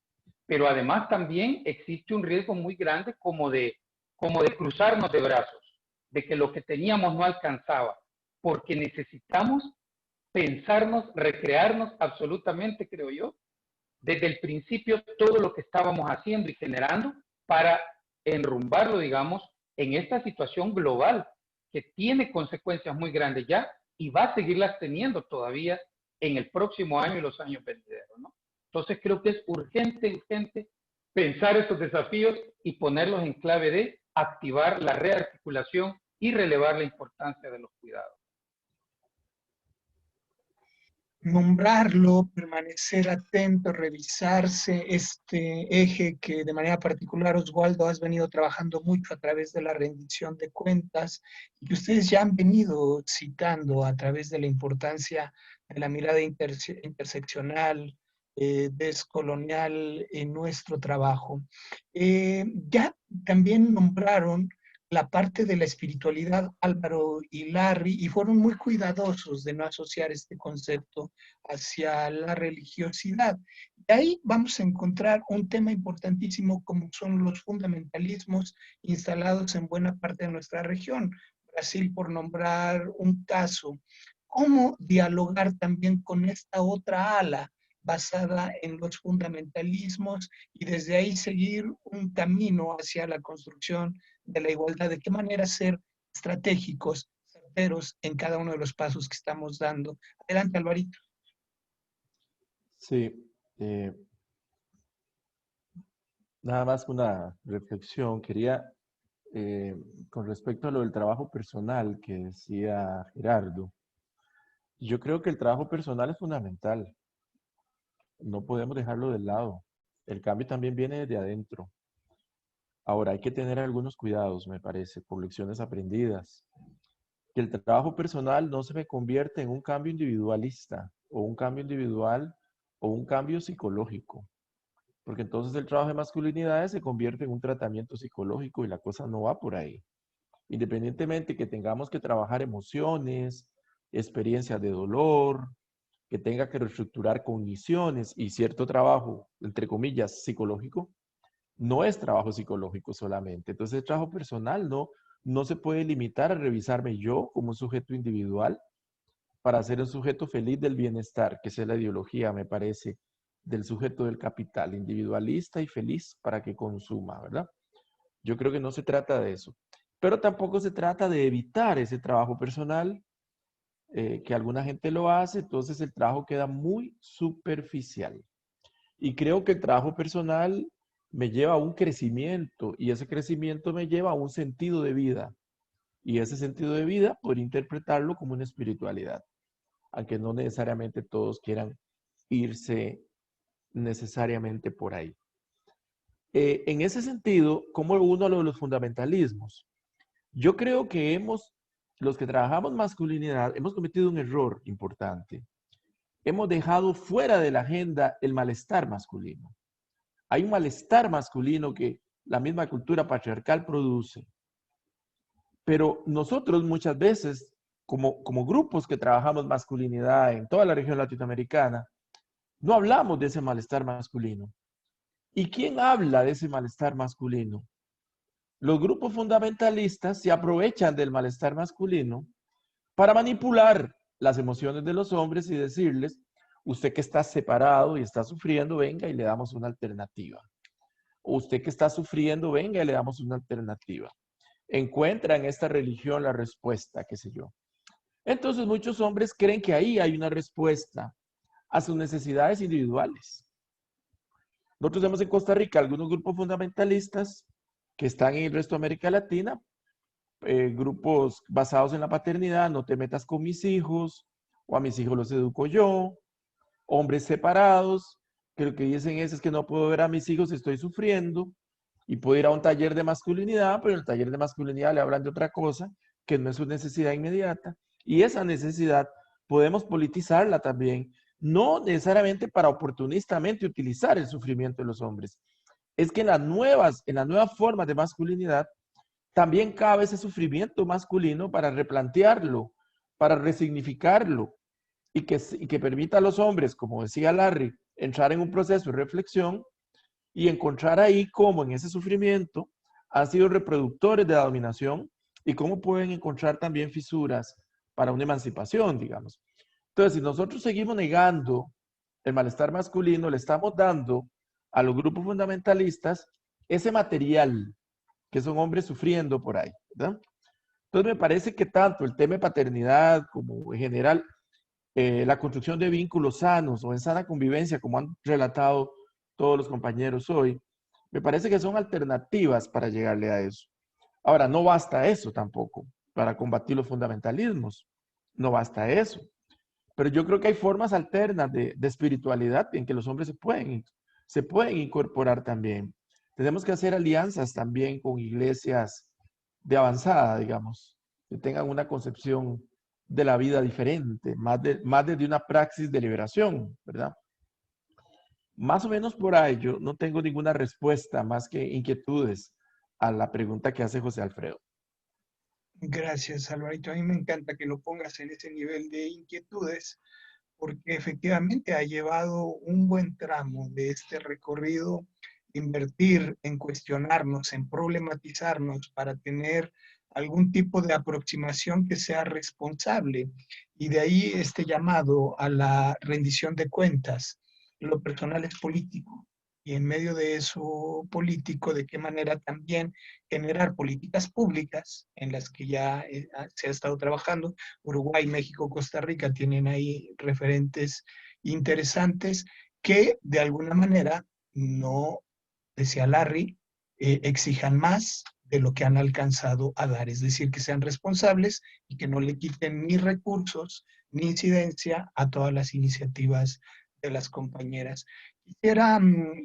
Pero además también existe un riesgo muy grande como de cruzarnos de brazos, de que lo que teníamos no alcanzaba, porque necesitamos pensarnos, recrearnos absolutamente, creo yo, desde el principio todo lo que estábamos haciendo y generando para enrumbarlo, digamos, en esta situación global que tiene consecuencias muy grandes ya y va a seguirlas teniendo todavía en el próximo año y los años venideros, ¿no? Entonces creo que es urgente pensar estos desafíos y ponerlos en clave de activar la rearticulación y relevar la importancia de los cuidados. Nombrarlo, permanecer atento, revisarse este eje que de manera particular, Oswaldo, has venido trabajando mucho a través de la rendición de cuentas y que ustedes ya han venido citando a través de la importancia de la mirada interseccional, descolonial en nuestro trabajo. Ya también nombraron la parte de la espiritualidad, Álvaro y Larry, y fueron muy cuidadosos de no asociar este concepto hacia la religiosidad. Y ahí vamos a encontrar un tema importantísimo como son los fundamentalismos instalados en buena parte de nuestra región. Brasil, por nombrar un caso. ¿Cómo dialogar también con esta otra ala basada en los fundamentalismos y desde ahí seguir un camino hacia la construcción de la igualdad? ¿De qué manera ser estratégicos, certeros en cada uno de los pasos que estamos dando? Adelante, Alvarito. Sí, nada más una reflexión. Quería, con respecto a lo del trabajo personal que decía Gerardo, yo creo que el trabajo personal es fundamental. No podemos dejarlo de lado. El cambio también viene desde adentro. Ahora, hay que tener algunos cuidados, me parece, por lecciones aprendidas. Que el trabajo personal no se me convierta en un cambio individualista, o un cambio individual, o un cambio psicológico. Porque entonces el trabajo de masculinidades se convierte en un tratamiento psicológico y la cosa no va por ahí. Independientemente que tengamos que trabajar emociones, experiencias de dolor, que tenga que reestructurar cogniciones y cierto trabajo, entre comillas, psicológico, no es trabajo psicológico solamente. Entonces el trabajo personal no se puede limitar a revisarme yo como un sujeto individual para ser un sujeto feliz del bienestar, que esa es la ideología, me parece, del sujeto del capital, individualista y feliz para que consuma, ¿verdad? Yo creo que no se trata de eso. Pero tampoco se trata de evitar ese trabajo personal, que alguna gente lo hace, entonces el trabajo queda muy superficial. Y creo que el trabajo personal me lleva a un crecimiento y ese crecimiento me lleva a un sentido de vida. Y ese sentido de vida puedo interpretarlo como una espiritualidad, aunque no necesariamente todos quieran irse necesariamente por ahí. En ese sentido, ¿cómo uno lo de los fundamentalismos? Yo creo que hemos los que trabajamos masculinidad hemos cometido un error importante. Hemos dejado fuera de la agenda el malestar masculino. Hay un malestar masculino que la misma cultura patriarcal produce. Pero nosotros muchas veces, como grupos que trabajamos masculinidad en toda la región latinoamericana, no hablamos de ese malestar masculino. ¿Y quién habla de ese malestar masculino? Los grupos fundamentalistas se aprovechan del malestar masculino para manipular las emociones de los hombres y decirles, usted que está separado y está sufriendo, venga y le damos una alternativa. O usted que está sufriendo, venga y le damos una alternativa. Encuentra en esta religión la respuesta, qué sé yo. Entonces muchos hombres creen que ahí hay una respuesta a sus necesidades individuales. Nosotros tenemos en Costa Rica algunos grupos fundamentalistas que están en el resto de América Latina, grupos basados en la paternidad, no te metas con mis hijos, o a mis hijos los educo yo, hombres separados, que lo que dicen es que no puedo ver a mis hijos, estoy sufriendo, y puedo ir a un taller de masculinidad, pero en el taller de masculinidad le hablan de otra cosa, que no es su necesidad inmediata, y esa necesidad podemos politizarla también, no necesariamente para oportunistamente utilizar el sufrimiento de los hombres. Es que en las nuevas formas de masculinidad también cabe ese sufrimiento masculino para replantearlo, para resignificarlo y que permita a los hombres, como decía Larry, entrar en un proceso de reflexión y encontrar ahí cómo en ese sufrimiento han sido reproductores de la dominación y cómo pueden encontrar también fisuras para una emancipación, digamos. Entonces, si nosotros seguimos negando el malestar masculino, le estamos dando a los grupos fundamentalistas ese material que son hombres sufriendo por ahí, ¿verdad? Entonces me parece que tanto el tema de paternidad como en general la construcción de vínculos sanos o en sana convivencia, como han relatado todos los compañeros hoy, me parece que son alternativas para llegarle a eso. Ahora, no basta eso tampoco para combatir los fundamentalismos, no basta eso. Pero yo creo que hay formas alternas de espiritualidad en que los hombres se pueden incorporar también. Tenemos que hacer alianzas también con iglesias de avanzada, digamos, que tengan una concepción de la vida diferente, más desde una praxis de liberación, ¿verdad? Más o menos por ahí, yo no tengo ninguna respuesta más que inquietudes a la pregunta que hace José Alfredo. Gracias, Alvarito. A mí me encanta que lo pongas en ese nivel de inquietudes, porque efectivamente ha llevado un buen tramo de este recorrido, invertir en cuestionarnos, en problematizarnos para tener algún tipo de aproximación que sea responsable. Y de ahí este llamado a la rendición de cuentas. Lo personal es político. Y en medio de eso político, de qué manera también generar políticas públicas en las que ya se ha estado trabajando. Uruguay, México, Costa Rica tienen ahí referentes interesantes que de alguna manera no, decía Larry, exijan más de lo que han alcanzado a dar, es decir, que sean responsables y que no le quiten ni recursos ni incidencia a todas las iniciativas de las compañeras. Quisiera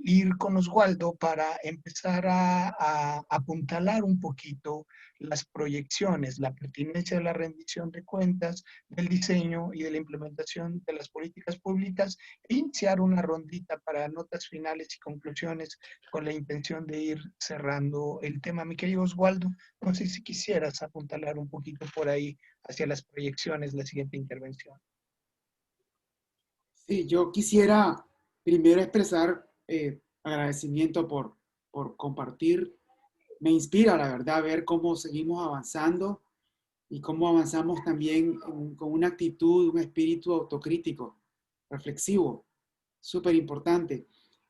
ir con Oswaldo para empezar a apuntalar un poquito las proyecciones, la pertinencia de la rendición de cuentas, del diseño y de la implementación de las políticas públicas e iniciar una rondita para notas finales y conclusiones con la intención de ir cerrando el tema. Mi querido Oswaldo, no sé si quisieras apuntalar un poquito por ahí hacia las proyecciones, la siguiente intervención. Sí, yo quisiera primero expresar agradecimiento por compartir. Me inspira, la verdad, ver cómo seguimos avanzando y cómo avanzamos también con una actitud, un espíritu autocrítico, reflexivo, súper importante.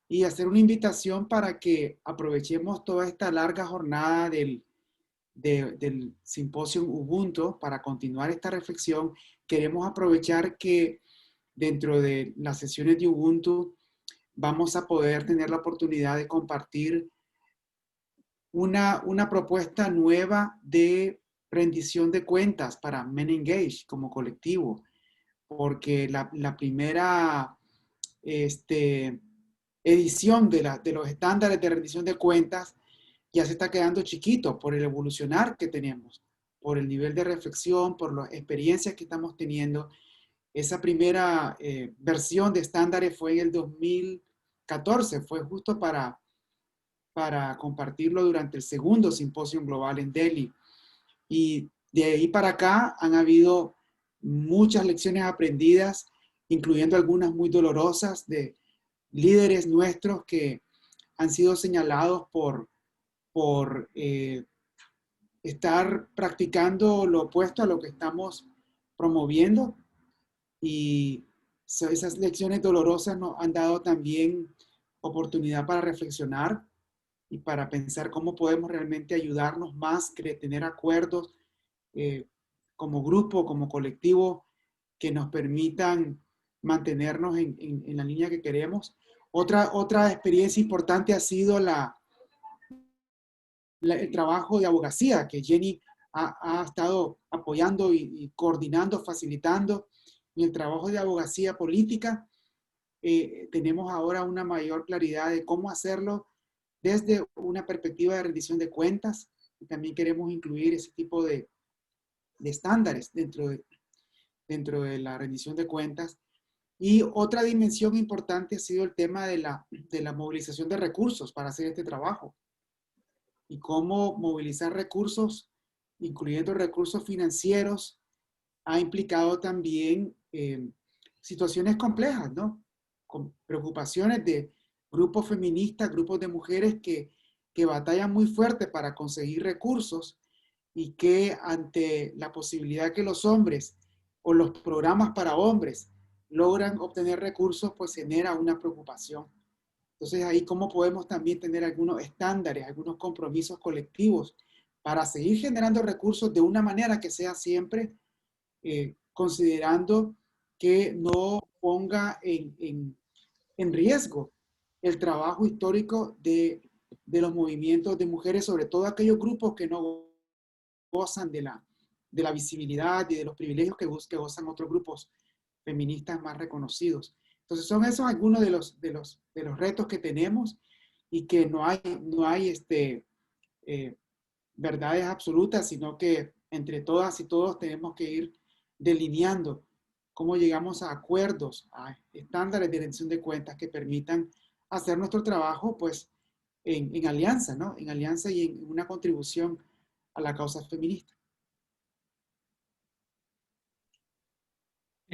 Y hacer una invitación para que aprovechemos toda esta larga jornada del simposio Ubuntu para continuar esta reflexión. Queremos aprovechar que dentro de las sesiones de Ubuntu vamos a poder tener la oportunidad de compartir una propuesta nueva de rendición de cuentas para Men Engage como colectivo, porque la primera edición de los estándares de rendición de cuentas ya se está quedando chiquito por el evolucionar que tenemos. por el nivel de reflexión, por las experiencias que estamos teniendo. Esa primera versión de estándares fue en el 2014, fue justo para compartirlo durante el segundo simposio global en Delhi. Y de ahí para acá han habido muchas lecciones aprendidas, incluyendo algunas muy dolorosas de líderes nuestros que han sido señalados por estar practicando lo opuesto a lo que estamos promoviendo. Y esas lecciones dolorosas nos han dado también oportunidad para reflexionar y para pensar cómo podemos realmente ayudarnos más, que tener acuerdos como grupo, como colectivo, que nos permitan mantenernos en la línea que queremos. Otra experiencia importante ha sido el trabajo de abogacía que Jenny ha estado apoyando y coordinando, facilitando. En el trabajo de abogacía política tenemos ahora una mayor claridad de cómo hacerlo desde una perspectiva de rendición de cuentas. Y también queremos incluir ese tipo de estándares dentro de la rendición de cuentas. Y otra dimensión importante ha sido el tema de la movilización de recursos para hacer este trabajo. Y cómo movilizar recursos, incluyendo recursos financieros, ha implicado también situaciones complejas, ¿no? Con preocupaciones de grupos feministas, grupos de mujeres que batallan muy fuerte para conseguir recursos y que ante la posibilidad que los hombres o los programas para hombres logran obtener recursos, pues genera una preocupación. Entonces ahí cómo podemos también tener algunos estándares, algunos compromisos colectivos para seguir generando recursos de una manera que sea siempre considerando que no ponga en riesgo el trabajo histórico de los movimientos de mujeres, sobre todo aquellos grupos que no gozan de la visibilidad y de los privilegios que gozan otros grupos feministas más reconocidos. Entonces son esos algunos de los retos que tenemos y que no hay verdades absolutas, sino que entre todas y todos tenemos que ir delineando cómo llegamos a acuerdos, a estándares de rendición de cuentas que permitan hacer nuestro trabajo pues en alianza, ¿no? En alianza y en una contribución a la causa feminista.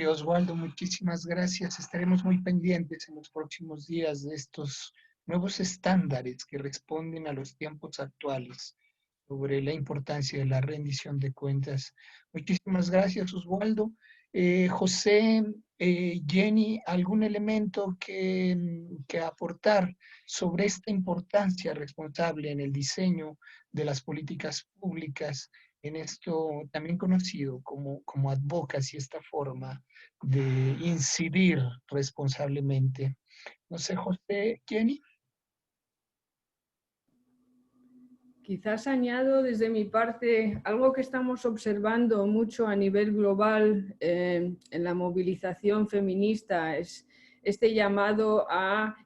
Oswaldo, muchísimas gracias. Estaremos muy pendientes en los próximos días de estos nuevos estándares que responden a los tiempos actuales sobre la importancia de la rendición de cuentas. Muchísimas gracias, Oswaldo. José, Jenny, ¿algún elemento que aportar sobre esta importancia responsable en el diseño de las políticas públicas, en esto también conocido como advocacy, esta forma de incidir responsablemente? No sé, José, Jenny. Quizás añado desde mi parte algo que estamos observando mucho a nivel global en la movilización feminista, es este llamado a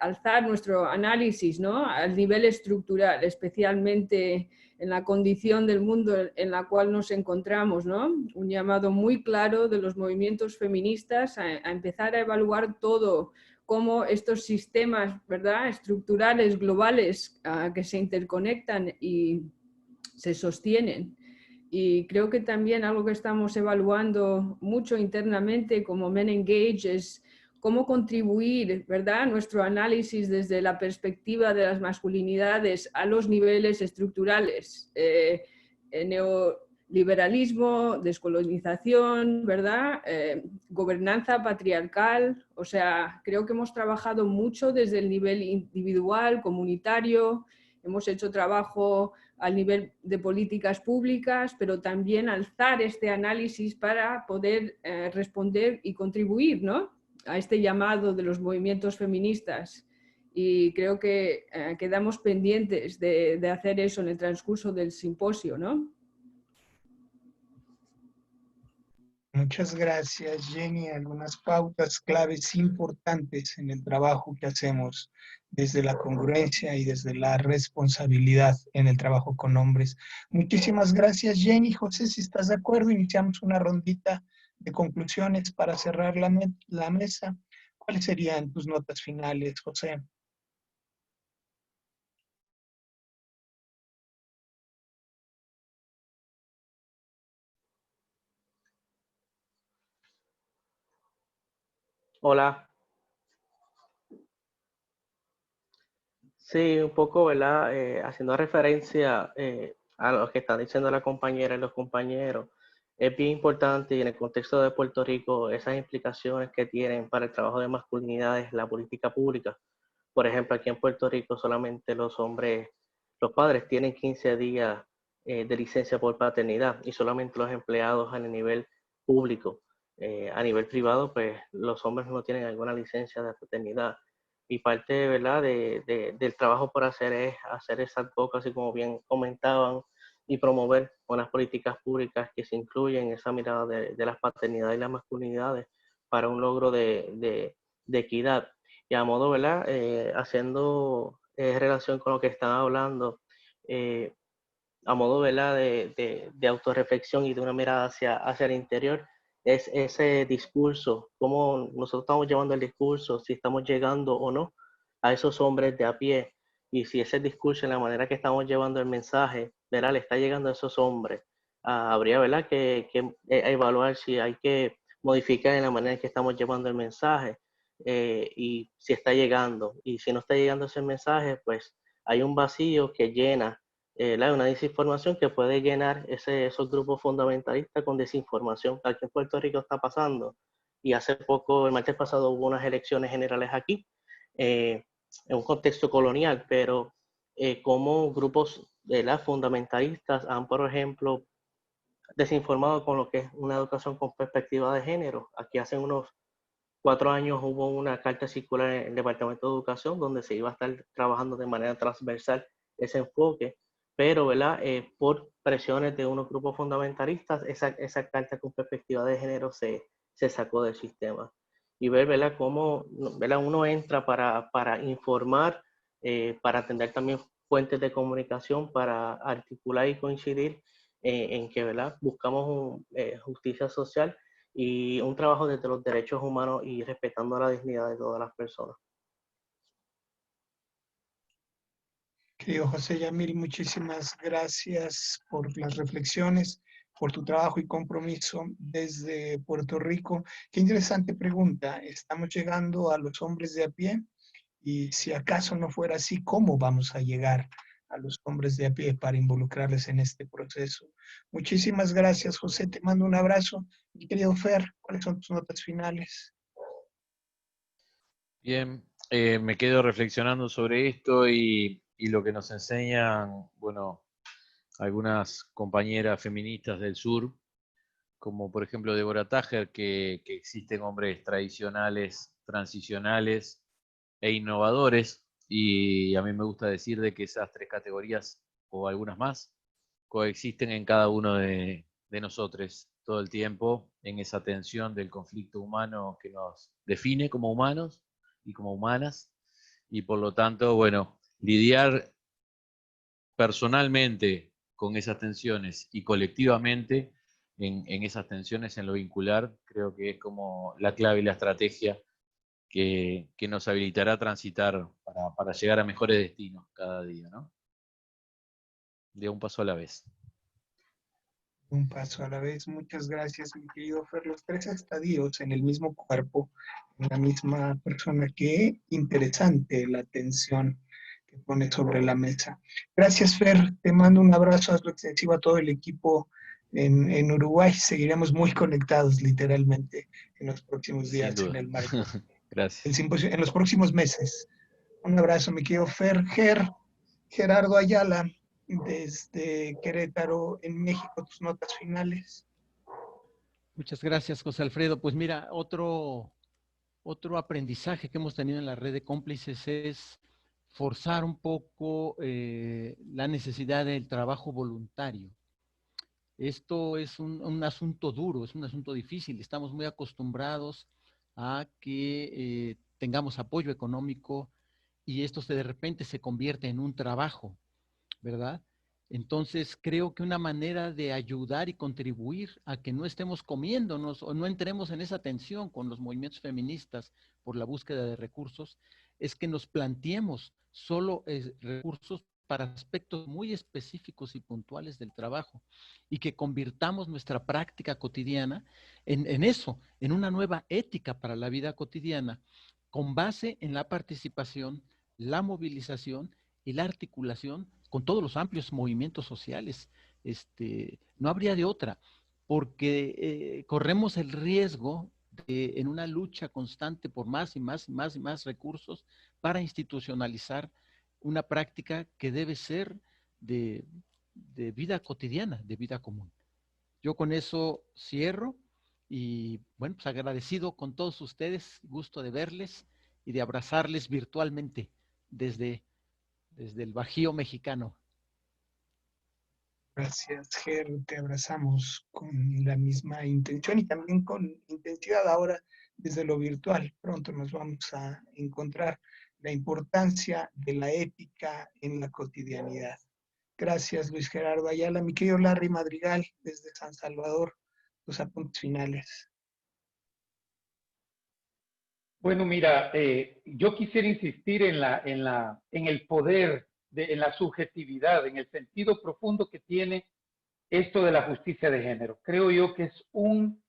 alzar nuestro análisis, ¿no?, al nivel estructural, especialmente en la condición del mundo en la cual nos encontramos, ¿no? Un llamado muy claro de los movimientos feministas a empezar a evaluar todo, cómo estos sistemas, ¿verdad?, estructurales, globales, que se interconectan y se sostienen. Y creo que también algo que estamos evaluando mucho internamente como Men Engage es cómo contribuir, ¿verdad?, nuestro análisis desde la perspectiva de las masculinidades a los niveles estructurales. Neoliberalismo, descolonización, ¿verdad?, gobernanza patriarcal. O sea, creo que hemos trabajado mucho desde el nivel individual, comunitario, hemos hecho trabajo al nivel de políticas públicas, pero también alzar este análisis para poder responder y contribuir, ¿no?, a este llamado de los movimientos feministas. Y creo que quedamos pendientes de hacer eso en el transcurso del simposio, ¿no? Muchas gracias, Jenny. Algunas pautas claves importantes en el trabajo que hacemos desde la congruencia y desde la responsabilidad en el trabajo con hombres. Muchísimas gracias, Jenny. José, si estás de acuerdo, iniciamos una rondita de conclusiones para cerrar la mesa. ¿Cuáles serían tus notas finales, José? Hola. Sí, un poco, ¿verdad? Haciendo referencia a lo que están diciendo la compañera y los compañeros, es bien importante y en el contexto de Puerto Rico esas implicaciones que tienen para el trabajo de masculinidades, la política pública. Por ejemplo, aquí en Puerto Rico solamente los hombres, los padres tienen 15 días de licencia por paternidad y solamente los empleados a nivel público. A nivel privado, pues los hombres no tienen alguna licencia de paternidad. Y parte, ¿verdad?, del trabajo por hacer es hacer esa advocacy, como bien comentaban, y promover unas políticas públicas que se incluyen en esa mirada de las paternidades y las masculinidades para un logro de equidad. Y a modo, ¿verdad?, haciendo relación con lo que están hablando, a modo, ¿verdad?, de autorreflexión y de una mirada hacia el interior, es ese discurso, cómo nosotros estamos llevando el discurso, si estamos llegando o no a esos hombres de a pie, y si ese discurso, en la manera que estamos llevando el mensaje, ¿verdad?, le está llegando a esos hombres. Habría, ¿verdad?, que evaluar si hay que modificar en la manera en que estamos llevando el mensaje, y si está llegando. Y si no está llegando ese mensaje, pues hay un vacío que llena una desinformación que puede llenar esos grupos fundamentalistas con desinformación. Aquí en Puerto Rico está pasando, y hace poco, el martes pasado, hubo unas elecciones generales aquí, en un contexto colonial, pero como grupos fundamentalistas han, por ejemplo, desinformado con lo que es una educación con perspectiva de género. Aquí hace unos 4 años hubo una carta circular en el Departamento de Educación donde se iba a estar trabajando de manera transversal ese enfoque, pero, ¿verdad?, por presiones de unos grupos fundamentalistas, esa carta con perspectiva de género se sacó del sistema. Y ver, ¿verdad?, cómo, ¿verdad?, uno entra para informar, para atender también fuentes de comunicación, para articular y coincidir en que, ¿verdad?, buscamos justicia social y un trabajo desde los derechos humanos y respetando la dignidad de todas las personas. Querido José Yamil, muchísimas gracias por las reflexiones, por tu trabajo y compromiso desde Puerto Rico. Qué interesante pregunta. ¿Estamos llegando a los hombres de a pie? Y si acaso no fuera así, ¿cómo vamos a llegar a los hombres de a pie para involucrarles en este proceso? Muchísimas gracias, José. Te mando un abrazo. Mi querido Fer, ¿cuáles son tus notas finales? Bien, me quedo reflexionando sobre esto y lo que nos enseñan, bueno, algunas compañeras feministas del sur, como por ejemplo Deborah Tajer, que existen hombres tradicionales, transicionales e innovadores, y a mí me gusta decir de que esas tres categorías, o algunas más, coexisten en cada uno de nosotros todo el tiempo, en esa tensión del conflicto humano que nos define como humanos y como humanas, y por lo tanto, bueno, lidiar personalmente con esas tensiones y colectivamente en esas tensiones, en lo vincular, creo que es como la clave y la estrategia que nos habilitará a transitar para llegar a mejores destinos cada día, ¿no? De un paso a la vez. Un paso a la vez. Muchas gracias, mi querido Fer. Los tres estadios en el mismo cuerpo, en la misma persona. Qué interesante la atención que pone sobre la mesa. Gracias, Fer. Te mando un abrazo, hazlo extensivo a todo el equipo en Uruguay. Seguiremos muy conectados, literalmente, en los próximos Sin días, en duda. el marco Gracias. del simposio, en los próximos meses. Un abrazo, mi querido Fer. Gerardo Ayala, desde Querétaro, en México, tus notas finales. Muchas gracias, José Alfredo. Pues mira, otro aprendizaje que hemos tenido en la red de cómplices es forzar un poco la necesidad del trabajo voluntario. Esto es un asunto duro, es un asunto difícil. Estamos muy acostumbrados a que tengamos apoyo económico y esto de repente se convierte en un trabajo, ¿verdad? Entonces creo que una manera de ayudar y contribuir a que no estemos comiéndonos o no entremos en esa tensión con los movimientos feministas por la búsqueda de recursos es que nos planteemos solo recursos para aspectos muy específicos y puntuales del trabajo y que convirtamos nuestra práctica cotidiana en eso, en una nueva ética para la vida cotidiana con base en la participación, la movilización y la articulación con todos los amplios movimientos sociales. No habría de otra, porque corremos el riesgo de, en una lucha constante por más y más y más y más recursos para institucionalizar una práctica que debe ser de vida cotidiana, de vida común. Yo con eso cierro y bueno, pues agradecido con todos ustedes, gusto de verles y de abrazarles virtualmente desde el Bajío mexicano. Gracias, Ger, te abrazamos con la misma intención y también con intensidad ahora desde lo virtual. Pronto nos vamos a encontrar la importancia de la ética en la cotidianidad. Gracias, Luis Gerardo Ayala. Mi querido Larry Madrigal, desde San Salvador, tus apuntes finales. Bueno, mira, yo quisiera insistir en el poder, en la subjetividad, en el sentido profundo que tiene esto de la justicia de género. Creo yo que es un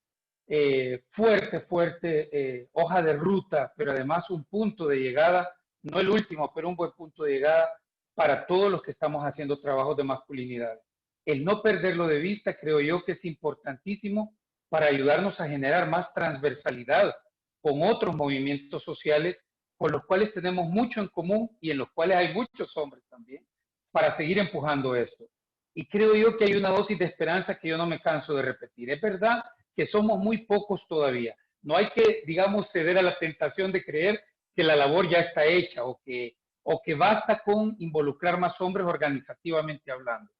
fuerte hoja de ruta, pero además un punto de llegada, no el último, pero un buen punto de llegada para todos los que estamos haciendo trabajos de masculinidad. El no perderlo de vista creo yo que es importantísimo para ayudarnos a generar más transversalidad con otros movimientos sociales con los cuales tenemos mucho en común y en los cuales hay muchos hombres también, para seguir empujando esto. Y creo yo que hay una dosis de esperanza que yo no me canso de repetir. Es verdad que somos muy pocos todavía. No hay que, digamos, ceder a la tentación de creer que la labor ya está hecha o que basta con involucrar más hombres organizativamente hablando.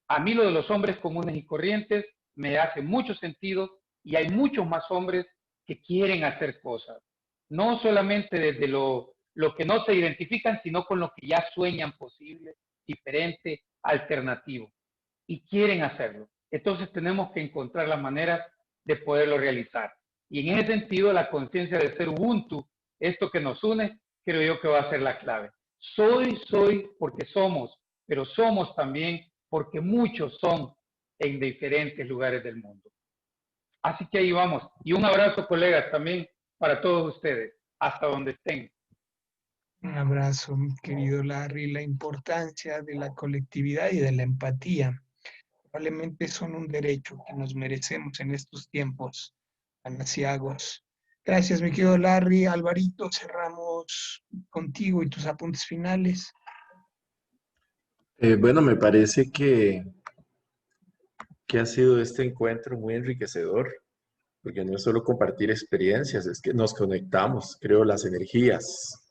A mí lo de los hombres comunes y corrientes me hace mucho sentido y hay muchos más hombres que quieren hacer cosas. No solamente desde lo que no se identifican, sino con lo que ya sueñan posible, diferente, alternativo. Y quieren hacerlo. Entonces tenemos que encontrar las maneras de poderlo realizar. Y en ese sentido, la conciencia de ser Ubuntu, esto que nos une, creo yo que va a ser la clave. Soy porque somos, pero somos también porque muchos son en diferentes lugares del mundo. Así que ahí vamos. Y un abrazo, colegas, también para todos ustedes, hasta donde estén. Un abrazo, mi querido Larry. La importancia de la colectividad y de la empatía probablemente son un derecho que nos merecemos en estos tiempos tan aciagos. Gracias, mi querido Larry. Alvarito, cerramos contigo y tus apuntes finales. Bueno, me parece que ha sido este encuentro muy enriquecedor, porque no es solo compartir experiencias, es que nos conectamos, creo, las energías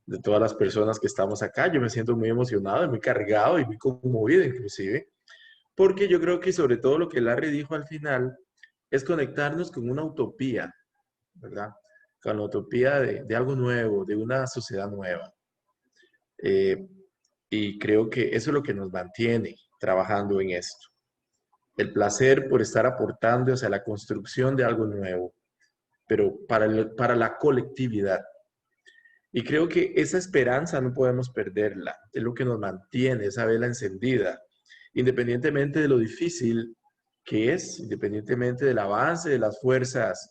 de todas las personas que estamos acá. Yo me siento muy emocionado, muy cargado y muy conmovido inclusive, porque yo creo que sobre todo lo que Larry dijo al final es conectarnos con una utopía, ¿verdad? Con la utopía de algo nuevo, de una sociedad nueva. Y creo que eso es lo que nos mantiene trabajando en esto. El placer por estar aportando hacia la construcción de algo nuevo, pero para la colectividad. Y creo que esa esperanza no podemos perderla, es lo que nos mantiene, esa vela encendida, independientemente de lo difícil que es, independientemente del avance de las fuerzas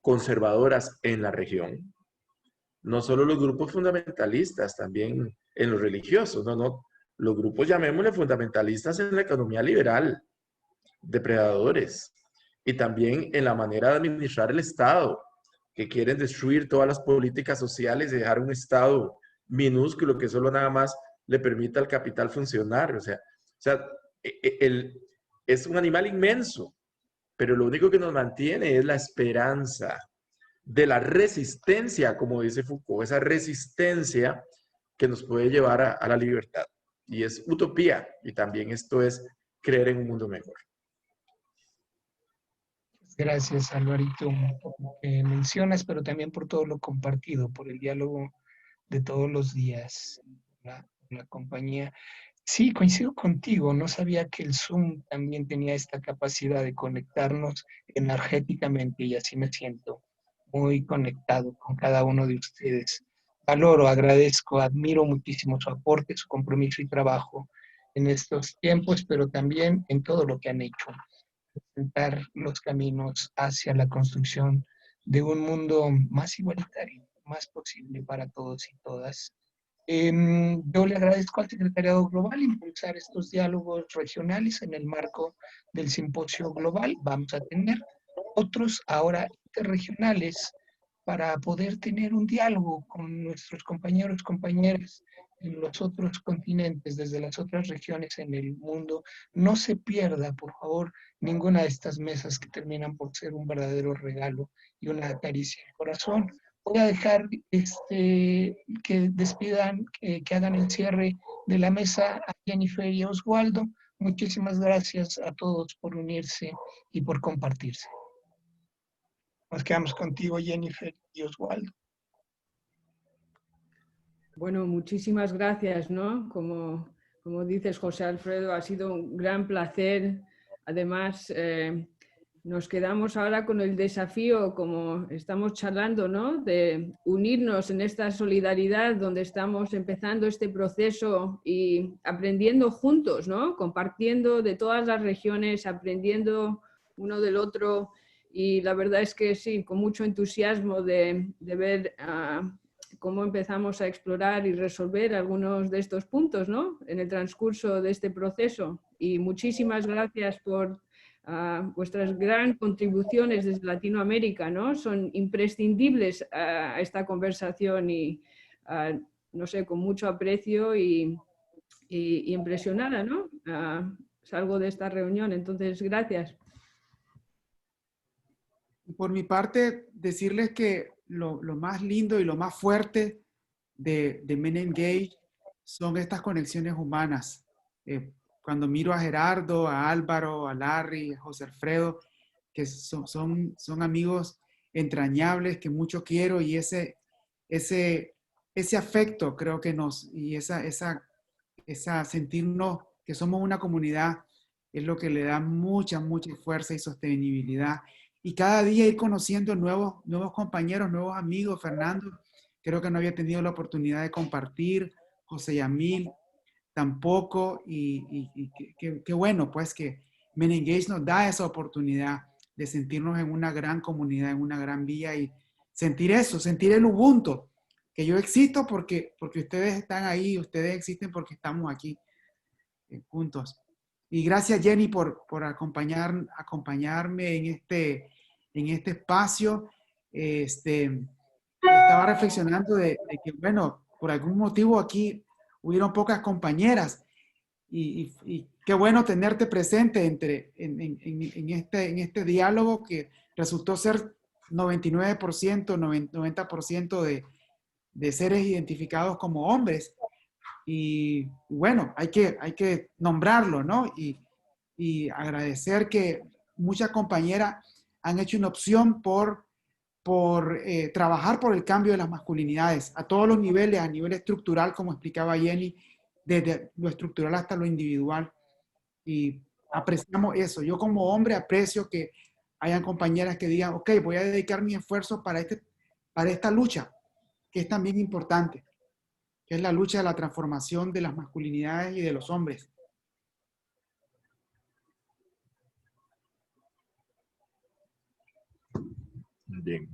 conservadoras en la región. No solo los grupos fundamentalistas, también en los religiosos, no, los grupos, llamémosle fundamentalistas en la economía liberal, depredadores, y también en la manera de administrar el Estado, que quieren destruir todas las políticas sociales y dejar un Estado minúsculo que solo nada más le permita al capital funcionar. O sea es un animal inmenso, pero lo único que nos mantiene es la esperanza de la resistencia, como dice Foucault, esa resistencia que nos puede llevar a la libertad. Y es utopía, y también esto es creer en un mundo mejor. Gracias, Alvarito, por lo que mencionas, pero también por todo lo compartido, por el diálogo de todos los días, la compañía. Sí, coincido contigo, no sabía que el Zoom también tenía esta capacidad de conectarnos energéticamente y así me siento muy conectado con cada uno de ustedes. Valoro, agradezco, admiro muchísimo su aporte, su compromiso y trabajo en estos tiempos, pero también en todo lo que han hecho, presentar los caminos hacia la construcción de un mundo más igualitario, más posible para todos y todas. Yo le agradezco al Secretariado Global impulsar estos diálogos regionales en el marco del simposio global. Vamos a tener otros ahora interregionales para poder tener un diálogo con nuestros compañeros, compañeras en los otros continentes, desde las otras regiones en el mundo. No se pierda, por favor, ninguna de estas mesas que terminan por ser un verdadero regalo y una caricia al corazón. Voy a dejar que despidan, que hagan el cierre de la mesa a Jennifer y Oswaldo. Muchísimas gracias a todos por unirse y por compartirse. Nos quedamos contigo, Jennifer y Oswaldo. Bueno, muchísimas gracias, ¿no? Como dices, José Alfredo, ha sido un gran placer. Además, nos quedamos ahora con el desafío, como estamos charlando, ¿no? De unirnos en esta solidaridad donde estamos empezando este proceso y aprendiendo juntos, ¿no? Compartiendo de todas las regiones, aprendiendo uno del otro. Y la verdad es que sí, con mucho entusiasmo de ver cómo empezamos a explorar y resolver algunos de estos puntos, ¿no? En el transcurso de este proceso. Y muchísimas gracias por vuestras gran contribuciones desde Latinoamérica, ¿no? Son imprescindibles a esta conversación y, no sé, con mucho aprecio y impresionada, ¿no? Salgo de esta reunión, entonces, gracias. Por mi parte, decirles que lo más lindo y lo más fuerte de Men Engage son estas conexiones humanas. Cuando miro a Gerardo, a Álvaro, a Larry, a José Alfredo, que son amigos entrañables, que mucho quiero, y ese afecto creo que y esa sentirnos que somos una comunidad es lo que le da mucha fuerza y sostenibilidad. Y cada día ir conociendo nuevos compañeros, nuevos amigos. Fernando, creo que no había tenido la oportunidad de compartir. José Yamil, tampoco. Y qué bueno, pues, que Men Engage nos da esa oportunidad de sentirnos en una gran comunidad, en una gran villa y sentir eso, sentir el Ubuntu, que yo existo porque ustedes están ahí, ustedes existen porque estamos aquí juntos. Y gracias, Jenny, por acompañarme en este espacio. Estaba reflexionando de que, bueno, por algún motivo aquí hubieron pocas compañeras y qué bueno tenerte presente en este diálogo que resultó ser 99%, 90% de seres identificados como hombres. Y bueno, hay que nombrarlo, ¿no? Y agradecer que muchas compañeras han hecho una opción por trabajar por el cambio de las masculinidades a todos los niveles, a nivel estructural, como explicaba Jenny, desde lo estructural hasta lo individual. Y apreciamos eso. Yo como hombre aprecio que hayan compañeras que digan, ok, voy a dedicar mi esfuerzo para esta lucha, que es también importante, que es la lucha de la transformación de las masculinidades y de los hombres. Bien.